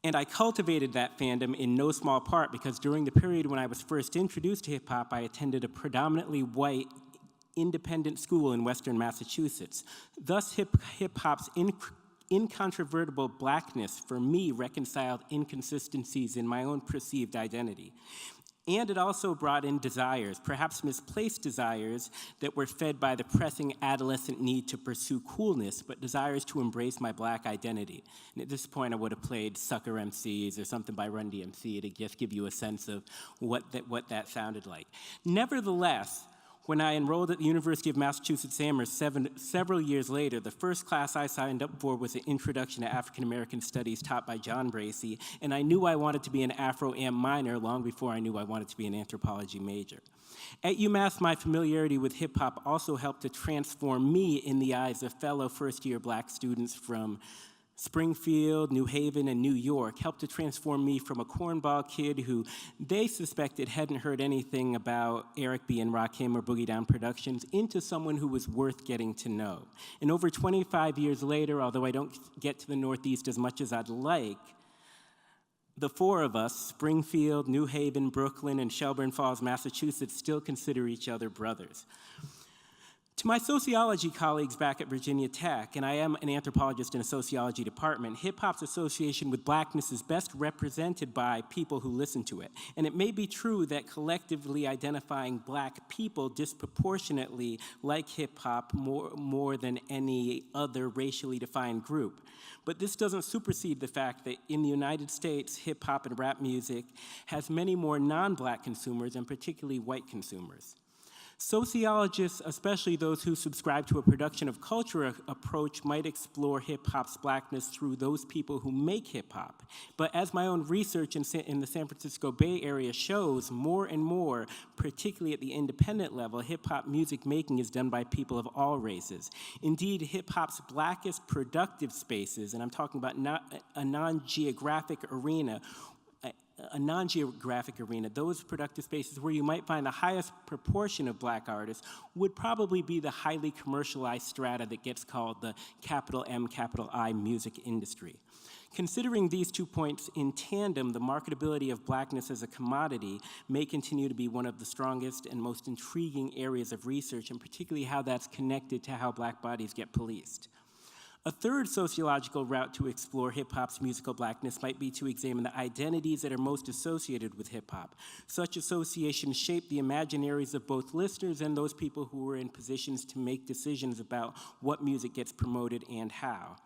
And I cultivated that fandom in no small part because during the period when I was first introduced to hip-hop, I attended a predominantly white independent school in Western Massachusetts. Thus, hip-hop's incontrovertible blackness, for me, reconciled inconsistencies in my own perceived identity. And it also brought in desires, perhaps misplaced desires, that were fed by the pressing adolescent need to pursue coolness, but desires to embrace my black identity. And at this point, I would have played Sucker MCs or something by Run DMC to just give you a sense of what that sounded like. Nevertheless, when I enrolled at the University of Massachusetts Amherst several years later, the first class I signed up for was an Introduction to African American Studies taught by John Bracey, and I knew I wanted to be an Afro-Am minor long before I knew I wanted to be an anthropology major. At UMass, my familiarity with hip-hop also helped to transform me in the eyes of fellow first-year black students from Springfield, New Haven, and New York, helped to transform me from a cornball kid who they suspected hadn't heard anything about Eric B. and Rakim or Boogie Down Productions into someone who was worth getting to know. And over 25 years later, although I don't get to the Northeast as much as I'd like, the four of us, Springfield, New Haven, Brooklyn, and Shelburne Falls, Massachusetts, still consider each other brothers. To my sociology colleagues back at Virginia Tech, and I am an anthropologist in a sociology department, hip-hop's association with blackness is best represented by people who listen to it. And it may be true that collectively identifying black people disproportionately like hip-hop more than any other racially defined group. But this doesn't supersede the fact that in the United States, hip-hop and rap music has many more non-black consumers, and particularly white consumers. Sociologists, especially those who subscribe to a production of culture approach, might explore hip-hop's blackness through those people who make hip-hop. But as my own research in the San Francisco Bay Area shows, more and more, particularly at the independent level, hip-hop music making is done by people of all races. Indeed, hip-hop's blackest productive spaces, and I'm talking about a non-geographic arena, those productive spaces where you might find the highest proportion of black artists would probably be the highly commercialized strata that gets called the capital M, capital I music industry. Considering these 2 points in tandem, the marketability of blackness as a commodity may continue to be one of the strongest and most intriguing areas of research, and particularly how that's connected to how black bodies get policed. A third sociological route to explore hip-hop's musical blackness might be to examine the identities that are most associated with hip-hop. Such associations shape the imaginaries of both listeners and those people who are in positions to make decisions about what music gets promoted and how.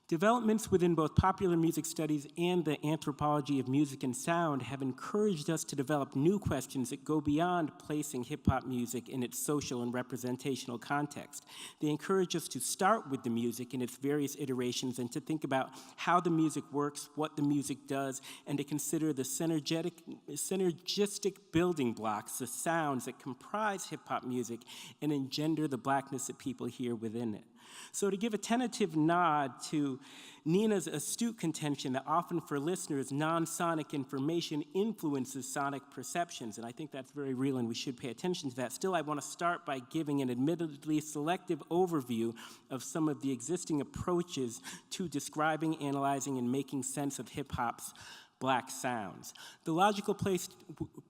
Developments within both popular music studies and the anthropology of music and sound have encouraged us to develop new questions that go beyond placing hip-hop music in its social and representational context. They encourage us to start with the music in its various iterations and to think about how the music works, what the music does, and to consider the synergistic building blocks, the sounds that comprise hip-hop music and engender the blackness that people hear within it. So to give a tentative nod to Nina's astute contention that often for listeners, non-sonic information influences sonic perceptions, and I think that's very real and we should pay attention to that. Still, I want to start by giving an admittedly selective overview of some of the existing approaches to describing, analyzing, and making sense of hip-hop's black sounds. The logical place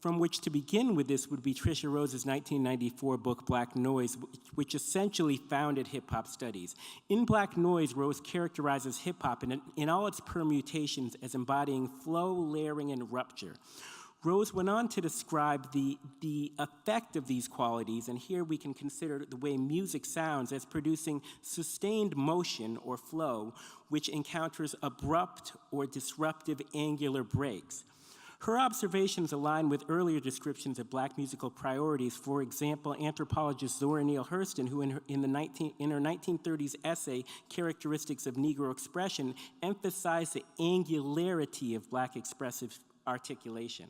from which to begin with this would be Tricia Rose's 1994 book, Black Noise, which essentially founded hip-hop studies. In Black Noise, Rose characterizes hip-hop in all its permutations as embodying flow, layering, and rupture. Rose went on to describe the effect of these qualities, and here we can consider the way music sounds as producing sustained motion or flow, which encounters abrupt or disruptive angular breaks. Her observations align with earlier descriptions of Black musical priorities. For example, anthropologist Zora Neale Hurston, who in her 1930s essay, Characteristics of Negro Expression, emphasized the angularity of Black expressive articulation.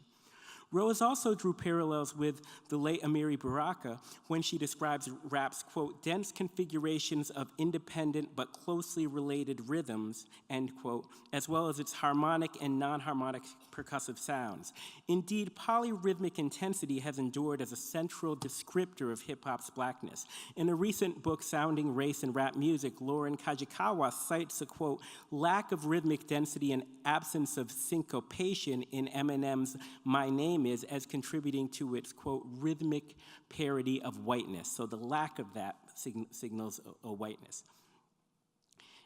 Rose also drew parallels with the late Amiri Baraka when she describes rap's, quote, dense configurations of independent but closely related rhythms, end quote, as well as its harmonic and non-harmonic percussive sounds. Indeed, polyrhythmic intensity has endured as a central descriptor of hip-hop's Blackness. In a recent book, Sounding Race and Rap Music, Lauren Kajikawa cites a, quote, lack of rhythmic density and absence of syncopation in Eminem's My Name Is as contributing to its, quote, rhythmic parody of whiteness. So the lack of that signals a whiteness.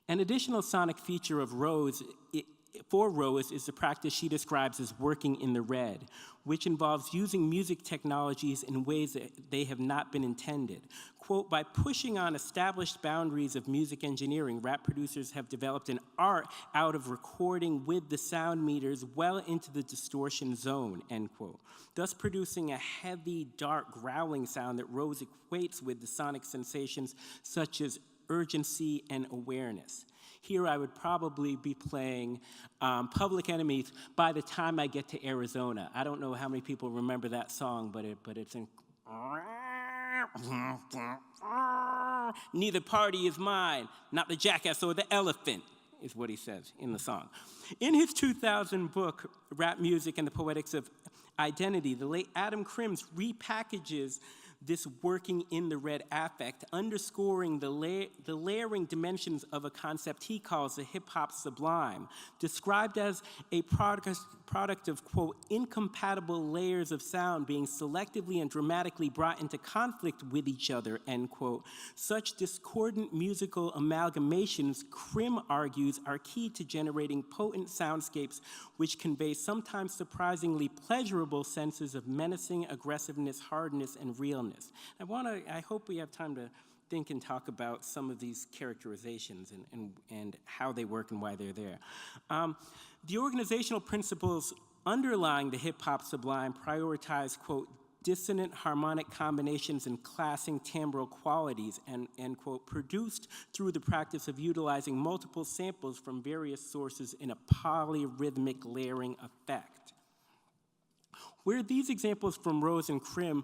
An additional sonic feature of for Rose is the practice she describes as working in the red, which involves using music technologies in ways that they have not been intended. Quote, by pushing on established boundaries of music engineering, rap producers have developed an art out of recording with the sound meters well into the distortion zone, end quote, thus producing a heavy, dark, growling sound that Rose equates with the sonic sensations such as urgency and awareness. Here I would probably be playing Public Enemy's By the Time I Get to Arizona. I don't know how many people remember that song, but it's in... Neither party is mine, not the jackass or the elephant, is what he says in the song. In his 2000 book, Rap Music and the Poetics of Identity, the late Adam Crims repackages this working in the red affect, underscoring the layering dimensions of a concept he calls the hip-hop sublime, described as a product of, quote, incompatible layers of sound being selectively and dramatically brought into conflict with each other, end quote. Such discordant musical amalgamations, Crim argues, are key to generating potent soundscapes which convey sometimes surprisingly pleasurable senses of menacing aggressiveness, hardness, and realness. I hope we have time to think and talk about some of these characterizations and how they work and why they're there. The organizational principles underlying the hip-hop sublime prioritize, quote, dissonant harmonic combinations and classing timbral qualities, end quote, produced through the practice of utilizing multiple samples from various sources in a polyrhythmic layering effect. Where these examples from Rose and Crim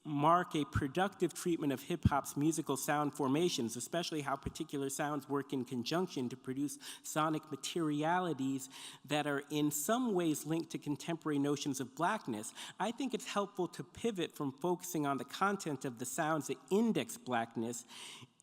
mark a productive treatment of hip-hop's musical sound formations, especially how particular sounds work in conjunction to produce sonic materialities that are in some ways linked to contemporary notions of Blackness, I think it's helpful to pivot from focusing on the content of the sounds that index Blackness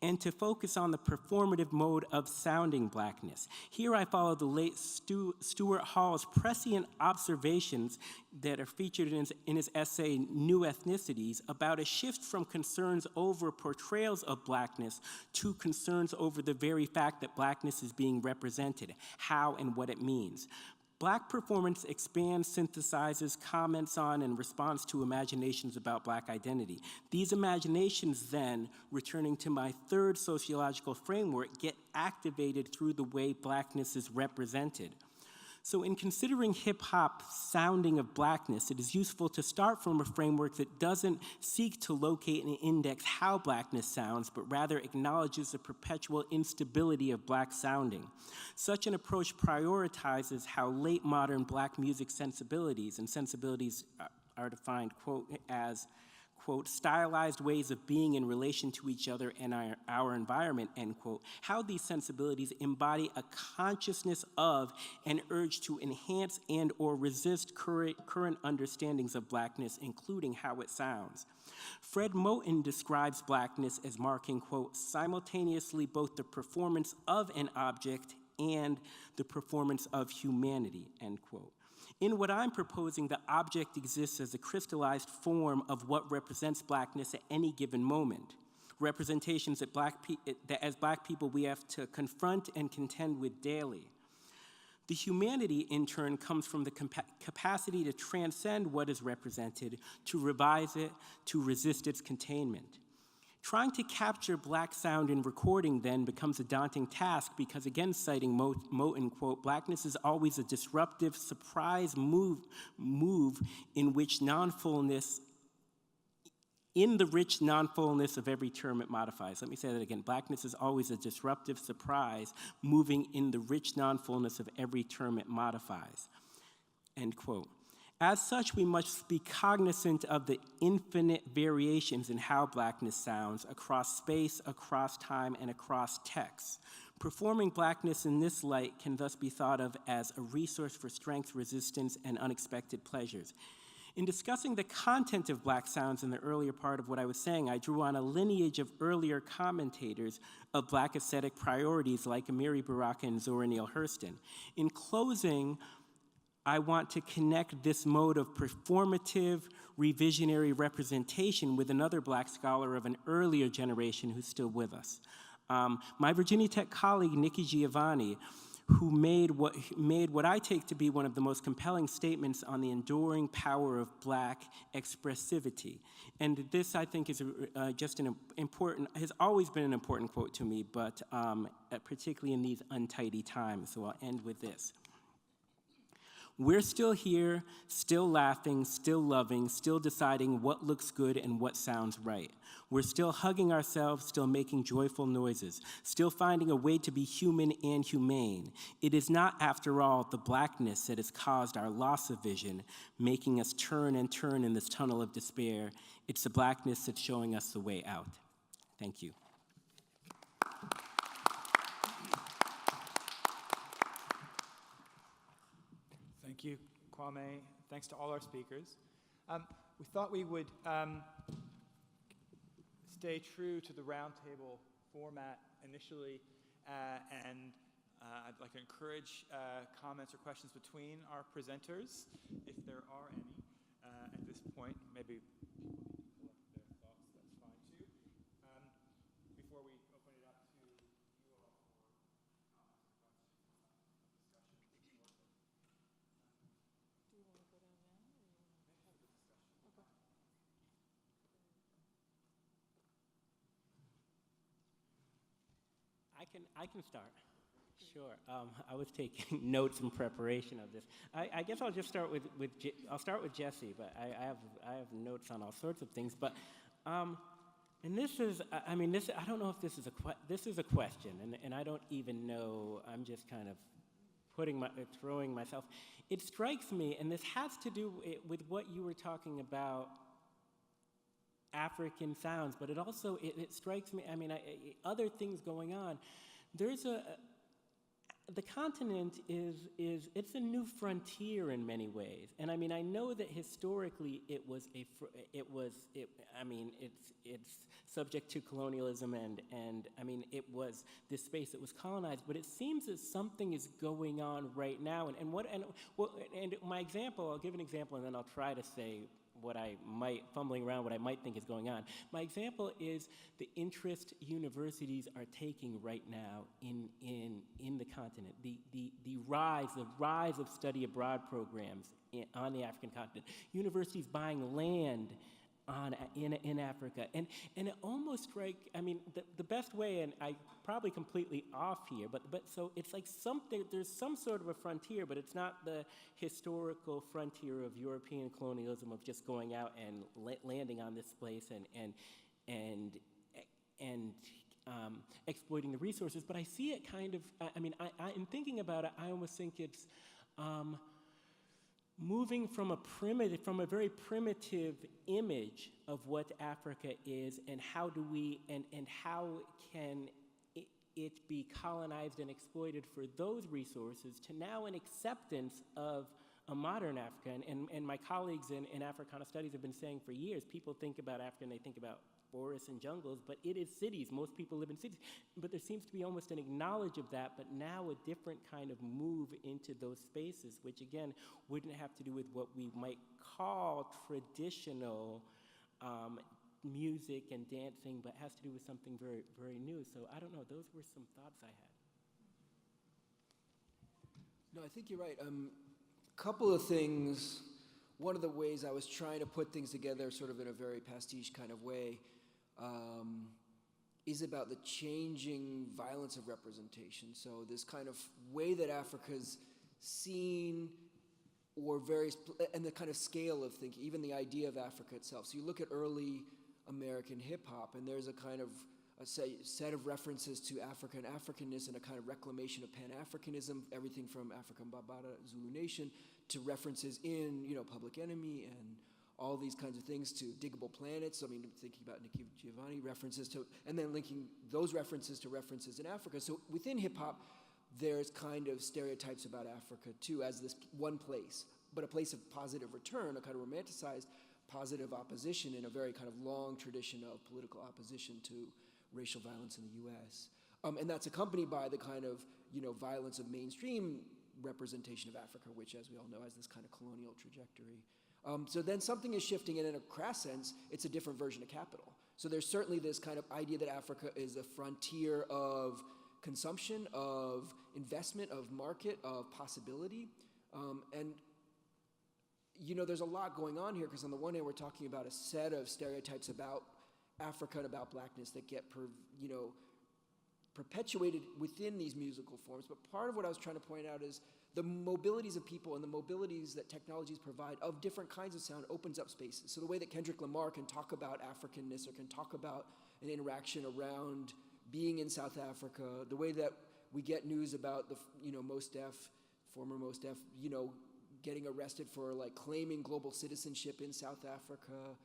and to focus on the performative mode of sounding Blackness. Here I follow the late Stuart Hall's prescient observations that are featured in his essay, New Ethnicities, about a shift from concerns over portrayals of Blackness to concerns over the very fact that Blackness is being represented, how and what it means. Black performance expands, synthesizes, comments on, and responds to imaginations about Black identity. These imaginations then, returning to my third sociological framework, get activated through the way Blackness is represented. So in considering hip-hop sounding of Blackness, it is useful to start from a framework that doesn't seek to locate and index how Blackness sounds, but rather acknowledges the perpetual instability of Black sounding. Such an approach prioritizes how late modern Black music sensibilities, and sensibilities are defined, quote, as, quote, stylized ways of being in relation to each other and our environment, end quote, how these sensibilities embody a consciousness of and urge to enhance and or resist current understandings of Blackness, including how it sounds. Fred Moten describes Blackness as marking, quote, simultaneously both the performance of an object and the performance of humanity, end quote. In what I'm proposing, the object exists as a crystallized form of what represents Blackness at any given moment, representations that as Black people we have to confront and contend with daily. The humanity, in turn, comes from the capacity to transcend what is represented, to revise it, to resist its containment. Trying to capture Black sound in recording then becomes a daunting task because, again, citing Moten, quote, "Blackness is always a disruptive surprise move in which non-fullness, in the rich non-fullness of every term it modifies." Let me say that again. Blackness is always a disruptive surprise moving in the rich non-fullness of every term it modifies, end quote. As such, we must be cognizant of the infinite variations in how Blackness sounds across space, across time, and across texts. Performing Blackness in this light can thus be thought of as a resource for strength, resistance, and unexpected pleasures. In discussing the content of Black sounds in the earlier part of what I was saying, I drew on a lineage of earlier commentators of Black aesthetic priorities like Amiri Baraka and Zora Neale Hurston. In closing, I want to connect this mode of performative, revisionary representation with another Black scholar of an earlier generation who's still with us. My Virginia Tech colleague, Nikki Giovanni, who made what I take to be one of the most compelling statements on the enduring power of Black expressivity. And this, I think, is just an important, has always been an important quote to me, but particularly in these untidy times, so I'll end with this. "We're still here, still laughing, still loving, still deciding what looks good and what sounds right. We're still hugging ourselves, still making joyful noises, still finding a way to be human and humane. It is not, after all, the Blackness that has caused our loss of vision, making us turn and turn in this tunnel of despair. It's the Blackness that's showing us the way out." Thank you. Thank you, Kwame. Thanks to all our speakers. We thought we would stay true to the roundtable format initially, and I'd like to encourage comments or questions between our presenters, if there are any. At this point, maybe collect their thoughts, that's fine too. Before we open it up to you all for comments or questions, I can start. Sure. I was taking notes in preparation of this. I guess I'll just start with I'll start with Jesse, but I have notes on all sorts of things. But and this is, I mean, this, I don't know if this is a question, and I don't even know. I'm just kind of throwing myself. It strikes me, and this has to do with what you were talking about, African sounds, but it also, it strikes me, I mean, other things going on. There's the continent it's a new frontier in many ways. And I mean, I know that historically it's subject to colonialism and I mean, it was this space that was colonized, but it seems that something is going on right now. And my example, I'll give an example and then I'll try to say what I might think is going on. My example is the interest universities are taking right now in the continent. The rise of study abroad programs on the African continent. Universities buying land in Africa. And it almost strikes, I mean, the best way, and I probably completely off here, but so it's like there's some sort of a frontier, but it's not the historical frontier of European colonialism of just going out and landing on this place and exploiting the resources. But I see it kind of, I mean, in thinking about it, I almost think it's moving from a very primitive image of what Africa is and how do we, and how can it be colonized and exploited for those resources to now an acceptance of a modern Africa. And my colleagues in Africana Studies have been saying for years, people think about Africa and they think about forests and jungles, but it is cities. Most people live in cities. But there seems to be almost an acknowledge of that, but now a different kind of move into those spaces, which again, wouldn't have to do with what we might call traditional music and dancing, but has to do with something very, very new. So I don't know, those were some thoughts I had. No, I think you're right. Couple of things. One of the ways I was trying to put things together sort of in a very pastiche kind of way is about the changing violence of representation. So this kind of way that Africa's seen, or and the kind of scale of thinking, even the idea of Africa itself. So you look at early American hip hop, and there's a kind of set of references to Africa and Africanness, and a kind of reclamation of Pan-Africanism, everything from African Bambaataa, Zulu Nation, to references in, Public Enemy and all these kinds of things, to Diggable Planets. I mean, thinking about Nikki Giovanni references to, and then linking those references to references in Africa. So within hip hop, there's kind of stereotypes about Africa too, as this one place, but a place of positive return, a kind of romanticized positive opposition in a very kind of long tradition of political opposition to racial violence in the U.S. And that's accompanied by the kind of, violence of mainstream representation of Africa, which, as we all know, has this kind of colonial trajectory. So then something is shifting, and in a crass sense, it's a different version of capital. So there's certainly this kind of idea that Africa is a frontier of consumption, of investment, of market, of possibility. And there's a lot going on here, because on the one hand, we're talking about a set of stereotypes about Africa and about blackness that get perpetuated within these musical forms. But part of what I was trying to point out is the mobilities of people and the mobilities that technologies provide of different kinds of sound opens up spaces. So the way that Kendrick Lamar can talk about Africanness, or can talk about an interaction around being in South Africa, the way that we get news about the, Mos Def, former Mos Def, getting arrested for claiming global citizenship in South Africa.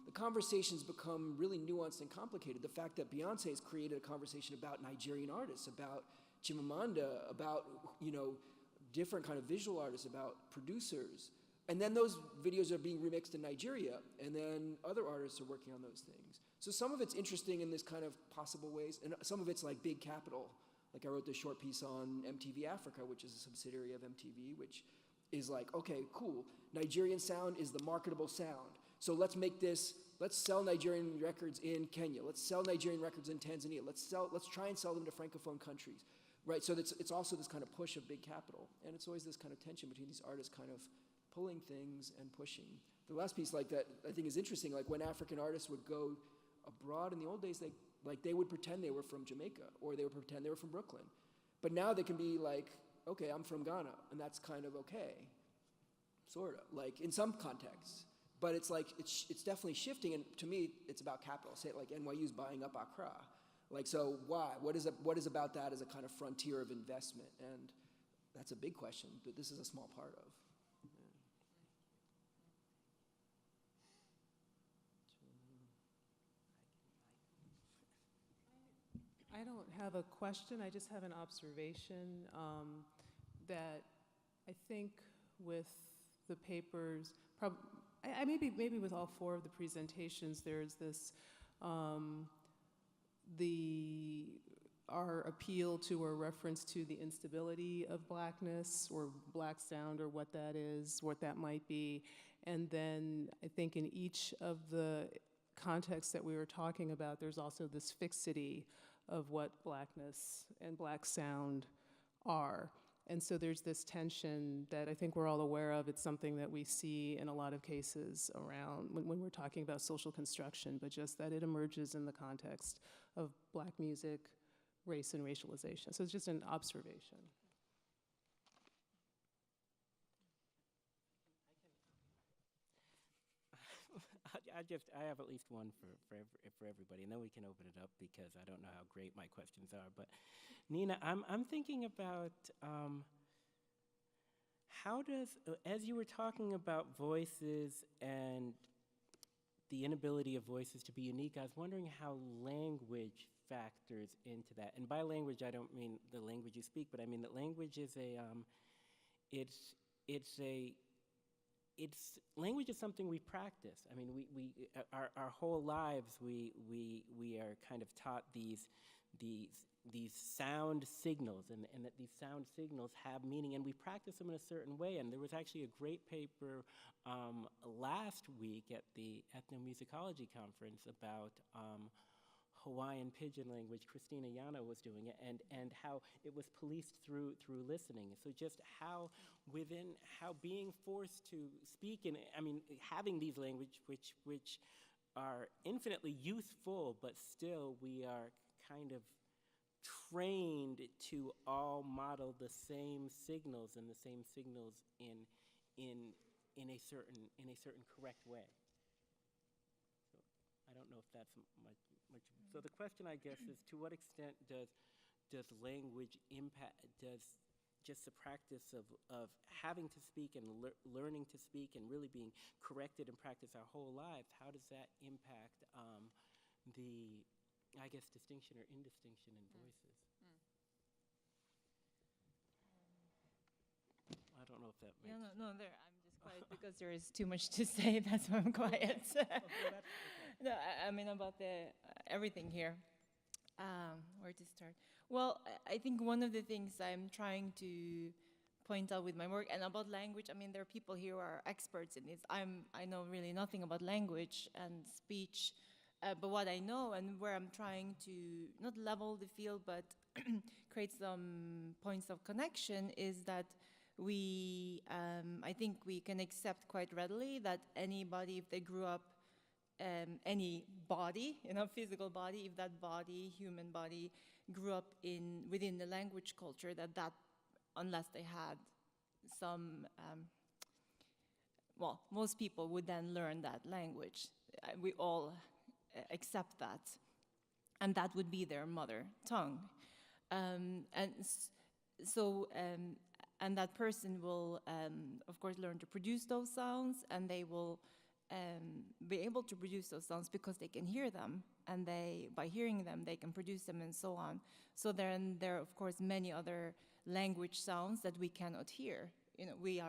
The conversations become really nuanced and complicated. The fact that Beyonce has created a conversation about Nigerian artists, about Chimamanda, about, different kind of visual artists, about producers. And then those videos are being remixed in Nigeria, and then other artists are working on those things. So some of it's interesting in this kind of possible ways, and some of it's like big capital. Like I wrote this short piece on MTV Africa, which is a subsidiary of MTV, which is like, okay, cool. Nigerian sound is the marketable sound. So let's sell Nigerian records in Kenya. Let's sell Nigerian records in Tanzania. Let's try and sell them to Francophone countries, right? So it's also this kind of push of big capital. And it's always this kind of tension between these artists kind of pulling things and pushing. The last piece like that I think is interesting, like when African artists would go abroad in the old days, they would pretend they were from Jamaica, or they would pretend they were from Brooklyn. But now they can be like, okay, I'm from Ghana, and that's kind of okay, sort of, like in some contexts. But it's like, it's definitely shifting, and to me, it's about capital. Say, like NYU's buying up Accra. Like, so why? What is about that as a kind of frontier of investment? And that's a big question that this is a small part of. I don't have a question, I just have an observation that I think with the papers, maybe with all four of the presentations, there's this, our appeal to or reference to the instability of blackness or black sound, or what that is, what that might be. And then I think in each of the contexts that we were talking about, there's also this fixity of what blackness and black sound are. And so there's this tension that I think we're all aware of. It's something that we see in a lot of cases around when we're talking about social construction, but just that it emerges in the context of black music, race, and racialization. So it's just an observation. I have at least one for everybody, and then we can open it up because I don't know how great my questions are. But Nina, I'm thinking about how does, as you were talking about voices and the inability of voices to be unique, I was wondering how language factors into that. And by language, I don't mean the language you speak, but I mean that language is language is something we practice. I mean, our whole lives we are kind of taught these sound signals, and that these sound signals have meaning, and we practice them in a certain way. And there was actually a great paper last week at the Ethnomusicology Conference about Hawaiian Pidgin language. Christina Yano was doing it, and how it was policed through listening. So just how being forced to speak, and I mean having these language which are infinitely youthful, but still we are kind of trained to all model the same signals and the same signals in a certain correct way. So I don't know if that's much. So the question, I guess, is to what extent does language impact, does just the practice of having to speak and learning to speak and really being corrected in practice our whole lives, how does that impact the, I guess, distinction or indistinction in voices? I don't know if that makes Yeah, no, there. I'm just quiet because there is too much to say. That's why I'm quiet. No, I mean about the everything here. Where to start? Well, I think one of the things I'm trying to point out with my work and about language. I mean, there are people here who are experts in this. I know really nothing about language and speech, but what I know and where I'm trying to not level the field, but create some points of connection is that I think we can accept quite readily that anybody, if they grew up, any body, physical body, if that body, human body, grew up within the language culture, that unless they had some, well, most people would then learn that language. We all accept that, and that would be their mother tongue, and that person will, of course, learn to produce those sounds, and they will be able to produce those sounds because they can hear them, and by hearing them, they can produce them, and so on. So there are, of course, many other language sounds that we cannot hear. We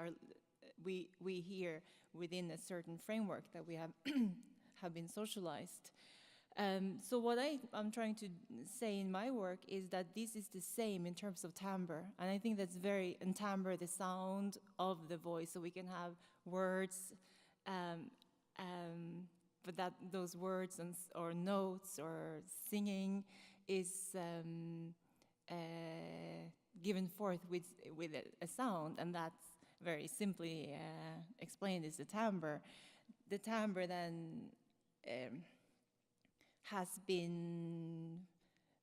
hear within a certain framework that we have have been socialized. So what I'm trying to say in my work is that this is the same in terms of timbre, and I think that's in timbre, the sound of the voice, so we can have words, but that those words or notes or singing is given forth with a sound, and that's very simply explained is the timbre. The timbre then has been,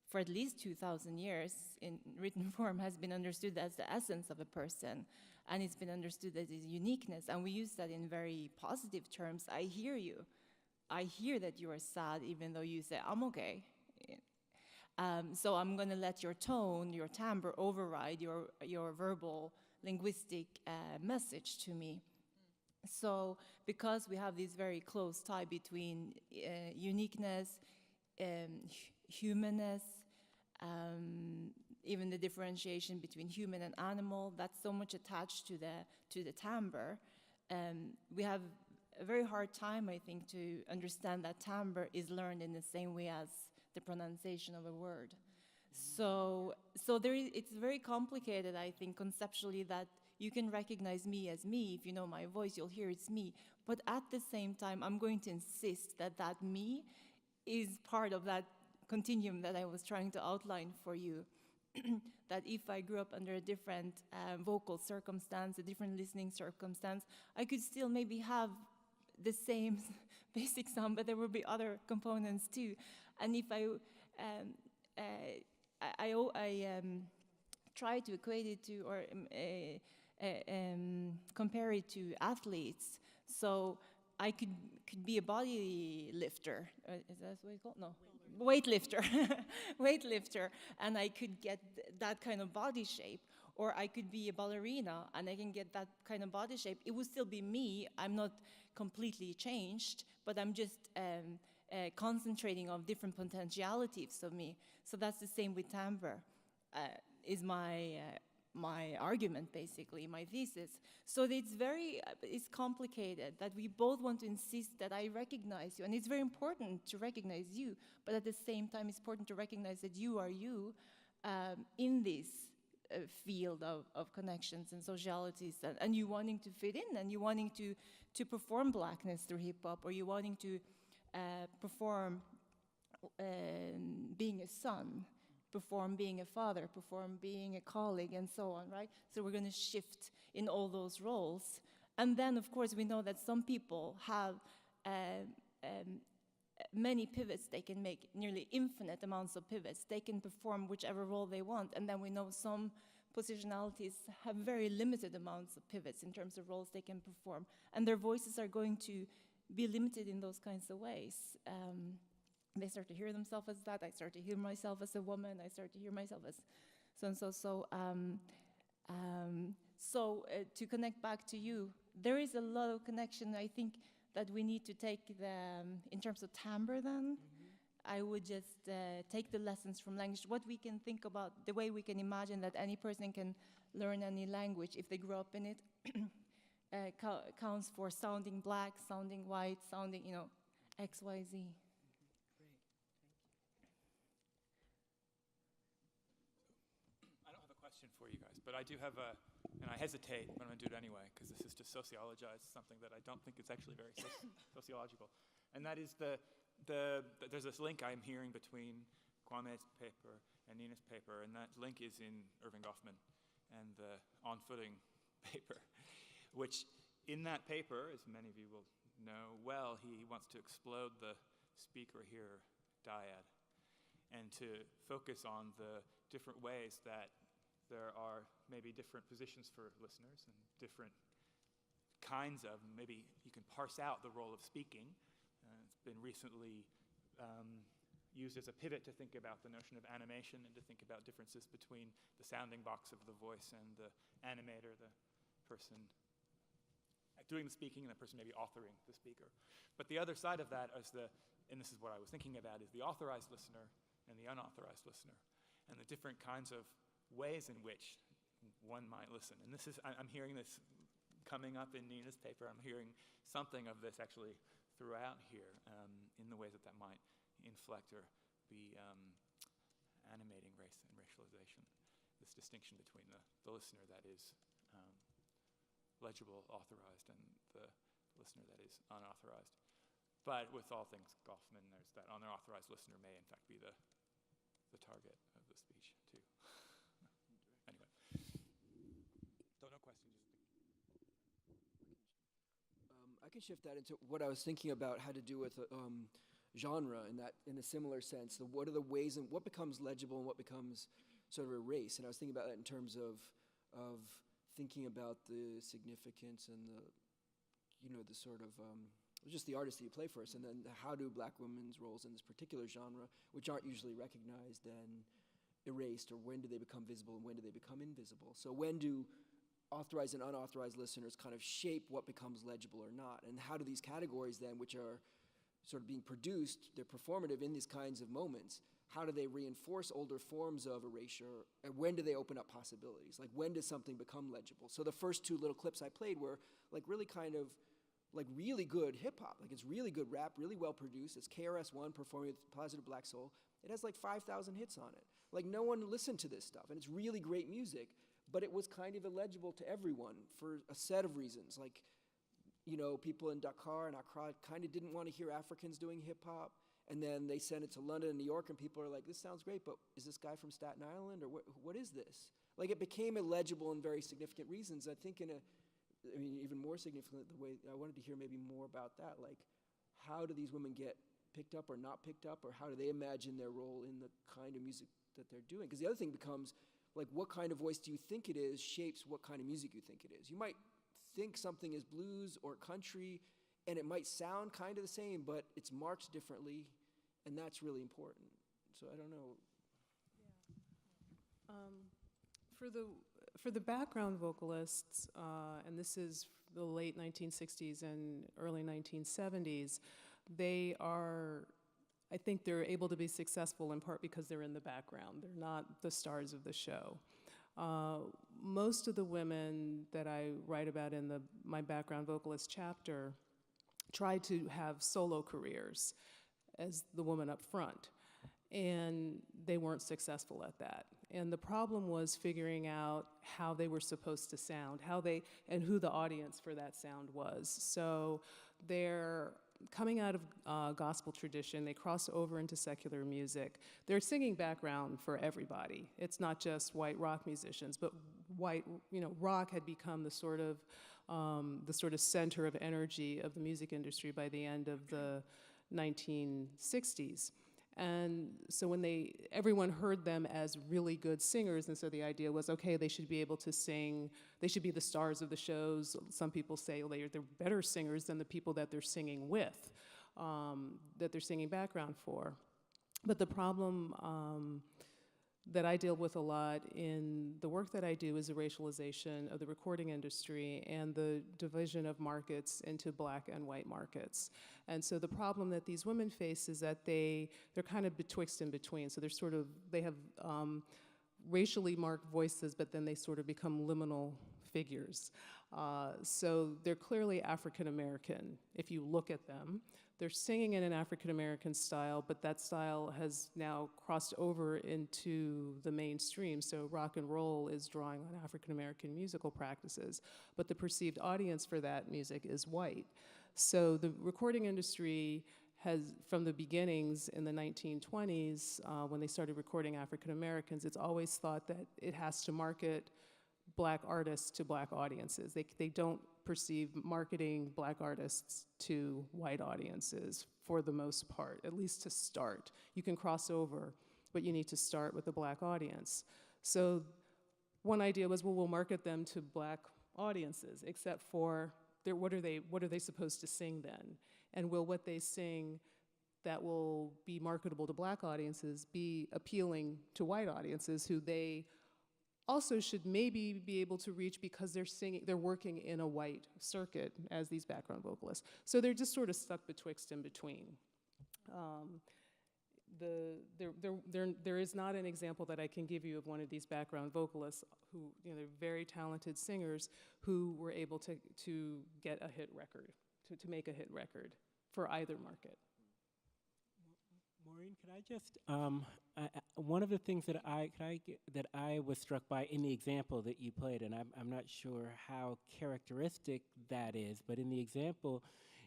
for at least 2,000 years, in written form, has been understood as the essence of a person, and it's been understood as his uniqueness, and we use that in very positive terms. I hear you. I hear that you are sad, even though you say, I'm okay. So I'm going to let your tone, your timbre, override your verbal, linguistic message to me. So because we have this very close tie between uniqueness, humanness, even the differentiation between human and animal, that's so much attached to the timbre. We have a very hard time, I think, to understand that timbre is learned in the same way as the pronunciation of a word. So it's very complicated, I think, conceptually, that you can recognize me as me. If you know my voice, you'll hear it's me. But at the same time, I'm going to insist that me is part of that continuum that I was trying to outline for you. That if I grew up under a different vocal circumstance, a different listening circumstance, I could still maybe have the same basic sound, but there would be other components too. And if I try to equate it to, or compare it to athletes, so I could be a body lifter. Is that what it's called? No. Weightlifter. Weightlifter, and I could get that kind of body shape. Or I could be a ballerina, and I can get that kind of body shape. It would still be me. I'm not completely changed, but I'm just concentrating on different potentialities of me. So that's the same with timbre, is my argument, basically, my thesis. So it's complicated, that we both want to insist that I recognize you, and it's very important to recognize you, but at the same time, it's important to recognize that you are you in this field of connections and socialities, and you wanting to fit in, and you wanting to perform blackness through hip-hop, or you wanting to perform being a son, perform being a father, perform being a colleague, and so on, right? So we're going to shift in all those roles. And then, of course, we know that some people have many pivots. They can make nearly infinite amounts of pivots. They can perform whichever role they want. And then we know some positionalities have very limited amounts of pivots in terms of roles they can perform. And their voices are going to be limited in those kinds of ways. They start to hear themselves as that. I start to hear myself as a woman. I start to hear myself as so-and-so. So to connect back to you, there is a lot of connection. I think that we need to take in terms of timbre then, I would just take the lessons from language, what we can think about, the way we can imagine that any person can learn any language if they grow up in it, counts for sounding black, sounding white, sounding, X, Y, Z. I don't have a question for you guys, but I do have and I hesitate, but I'm going to do it anyway, because this is to sociologize something that I don't think is actually very sociological. And that is there's this link I'm hearing between Kwame's paper and Nina's paper, and that link is in Irving Goffman and the On Footing paper, which in that paper, as many of you will know well, he wants to explode the speaker-hearer dyad and to focus on the different ways that there are maybe different positions for listeners and different kinds of, maybe you can parse out the role of speaking. It's been recently used as a pivot to think about the notion of animation and to think about differences between the sounding box of the voice and the animator, the person doing the speaking and the person maybe authoring the speaker. But the other side of that is and this is what I was thinking about, is the authorized listener and the unauthorized listener, and the different kinds of ways in which one might listen. And this is, I'm hearing this coming up in Nina's paper. I'm hearing something of this actually throughout here in the ways that might inflect or be animating race and racialization. This distinction between the listener that is legible, authorized, and the listener that is unauthorized. But with all things Goffman, there's that unauthorized listener may in fact be the target of the speech too. Anyway, don't know questions. I can shift that into what I was thinking about had to do with genre in a similar sense. What are the ways and what becomes legible and what becomes sort of erased? And I was thinking about that in terms of thinking about the significance and the sort of just the artists that you play first, and then how do black women's roles in this particular genre, which aren't usually recognized, then erased, or when do they become visible and when do they become invisible? So when do authorized and unauthorized listeners kind of shape what becomes legible or not? And how do these categories then, which are sort of being produced, they're performative in these kinds of moments, how do they reinforce older forms of erasure, and when do they open up possibilities? Like, when does something become legible? So the first two little clips I played were like really kind of like really good hip hop. Like, it's really good rap, really well produced. It's KRS-One performing with Positive Black Soul. It has like 5,000 hits on it. Like, no one listened to this stuff, and it's really great music, but it was kind of illegible to everyone for a set of reasons. Like, people in Dakar and Accra kind of didn't want to hear Africans doing hip hop, and then they sent it to London and New York, and people are like, this sounds great, but is this guy from Staten Island, or what is this? Like, it became illegible in very significant reasons. I think even more significant, the way I wanted to hear maybe more about that, like, how do these women get picked up or not picked up, or how do they imagine their role in the kind of music that they're doing? Because the other thing becomes, like, what kind of voice do you think it is shapes what kind of music you think it is. You might think something is blues or country, and it might sound kind of the same, but it's marked differently, and that's really important. So I don't know. For the background vocalists, and this is the late 1960s and early 1970s, I think they're able to be successful in part because they're in the background. They're not the stars of the show. Most of the women that I write about in my background vocalist chapter tried to have solo careers as the woman up front, and they weren't successful at that. And the problem was figuring out how they were supposed to sound, and who the audience for that sound was. So they're coming out of gospel tradition, they cross over into secular music. They're singing background for everybody. It's not just white rock musicians, but rock had become the sort of center of energy of the music industry by the end of the 1960s. And so when everyone heard them as really good singers, and so the idea was, okay, they should be able to sing, they should be the stars of the shows. Some people say, well, they're better singers than the people that they're singing with, that they're singing background for. But the problem that I deal with a lot in the work that I do is the racialization of the recording industry and the division of markets into black and white markets. And so the problem that these women face is that they're kind of betwixt in between. So they have racially marked voices, but then they sort of become liminal figures. So they're clearly African American if you look at them. They're singing in an African American style, but that style has now crossed over into the mainstream. So rock and roll is drawing on African American musical practices, but the perceived audience for that music is white. So the recording industry has, from the beginnings in the 1920s, when they started recording African Americans, it's always thought that it has to market black artists to black audiences. They don't perceive marketing black artists to white audiences for the most part, at least to start. You can cross over, but you need to start with a black audience. So one idea was, well, we'll market them to black audiences, except for what are they supposed to sing then? And will what they sing that will be marketable to black audiences be appealing to white audiences who they also should maybe be able to reach because they're working in a white circuit as these background vocalists. So they're just sort of stuck betwixt in between. There is not an example that I can give you of one of these background vocalists who, they're very talented singers who were able to get a hit record, to make a hit record for either market. Maureen, could I just, one of the things that I was struck by in the example that you played, and I'm not sure how characteristic that is, but in the example,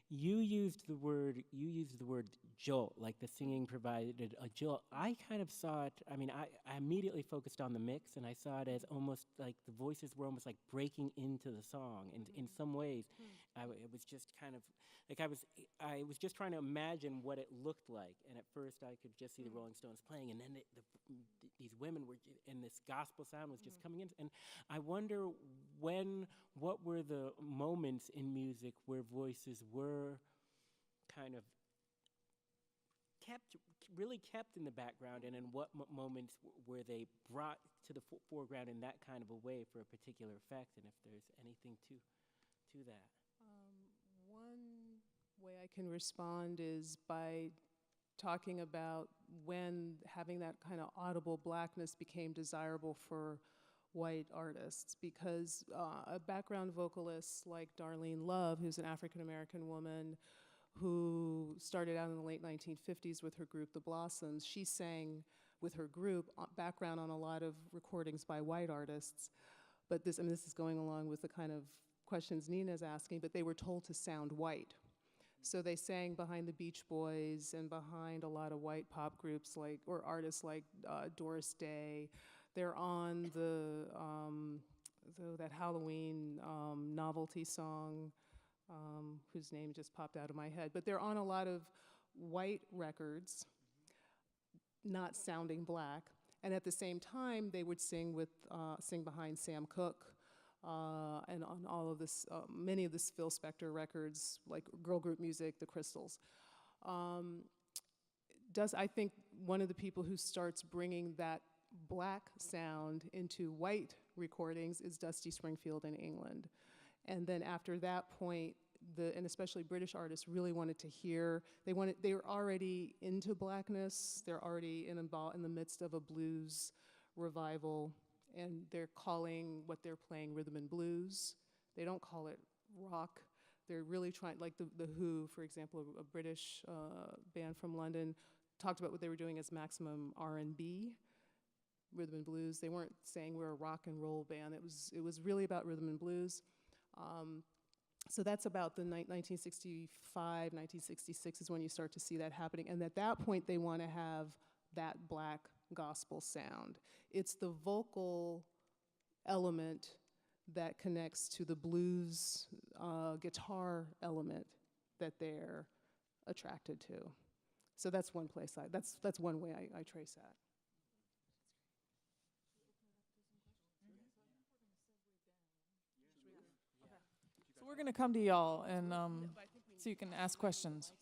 you used the word jolt, like the singing provided a jolt. I kind of saw it, I immediately focused on the mix, and I saw it as almost like the voices were almost like breaking into the song. And in some ways, it was just kind of, like I was just trying to imagine what it looked like. And at first I could just see the Rolling Stones playing, and then these women were, and this gospel sound was just coming in. And I wonder what were the moments in music where voices were kind of really kept in the background, and in what moments were they brought to the foreground in that kind of a way for a particular effect, and if there's anything to that. One way I can respond is by talking about when having that kind of audible blackness became desirable for white artists, because a background vocalist like Darlene Love, who's an African-American woman who started out in the late 1950s with her group, The Blossoms, she sang with her group background on a lot of recordings by white artists. But this is going along with the kind of questions Nina's asking, but they were told to sound white. So they sang behind the Beach Boys and behind a lot of white pop groups or artists like Doris Day. They're on that Halloween novelty song, whose name just popped out of my head. But they're on a lot of white records, not sounding black. And at the same time, they would sing behind Sam Cooke, and on all of this, many of the Phil Spector records, like girl group music, the Crystals. I think one of the people who starts bringing that black sound into white recordings is Dusty Springfield in England. And then after that point, and especially British artists really wanted to hear, they were already into blackness, they're already in the midst of a blues revival, and they're calling what they're playing rhythm and blues. They don't call it rock. They're really trying, like the Who, for example, a British band from London, talked about what they were doing as maximum R&B, rhythm and blues. They weren't saying we're a rock and roll band. It was really about rhythm and blues. So that's about the 1965, 1966 is when you start to see that happening. And at that point, they want to have that black gospel sound. It's the vocal element that connects to the blues guitar element that they're attracted to. So that's one place that's one way I trace that. So we're going to come to y'all, and so you can ask questions.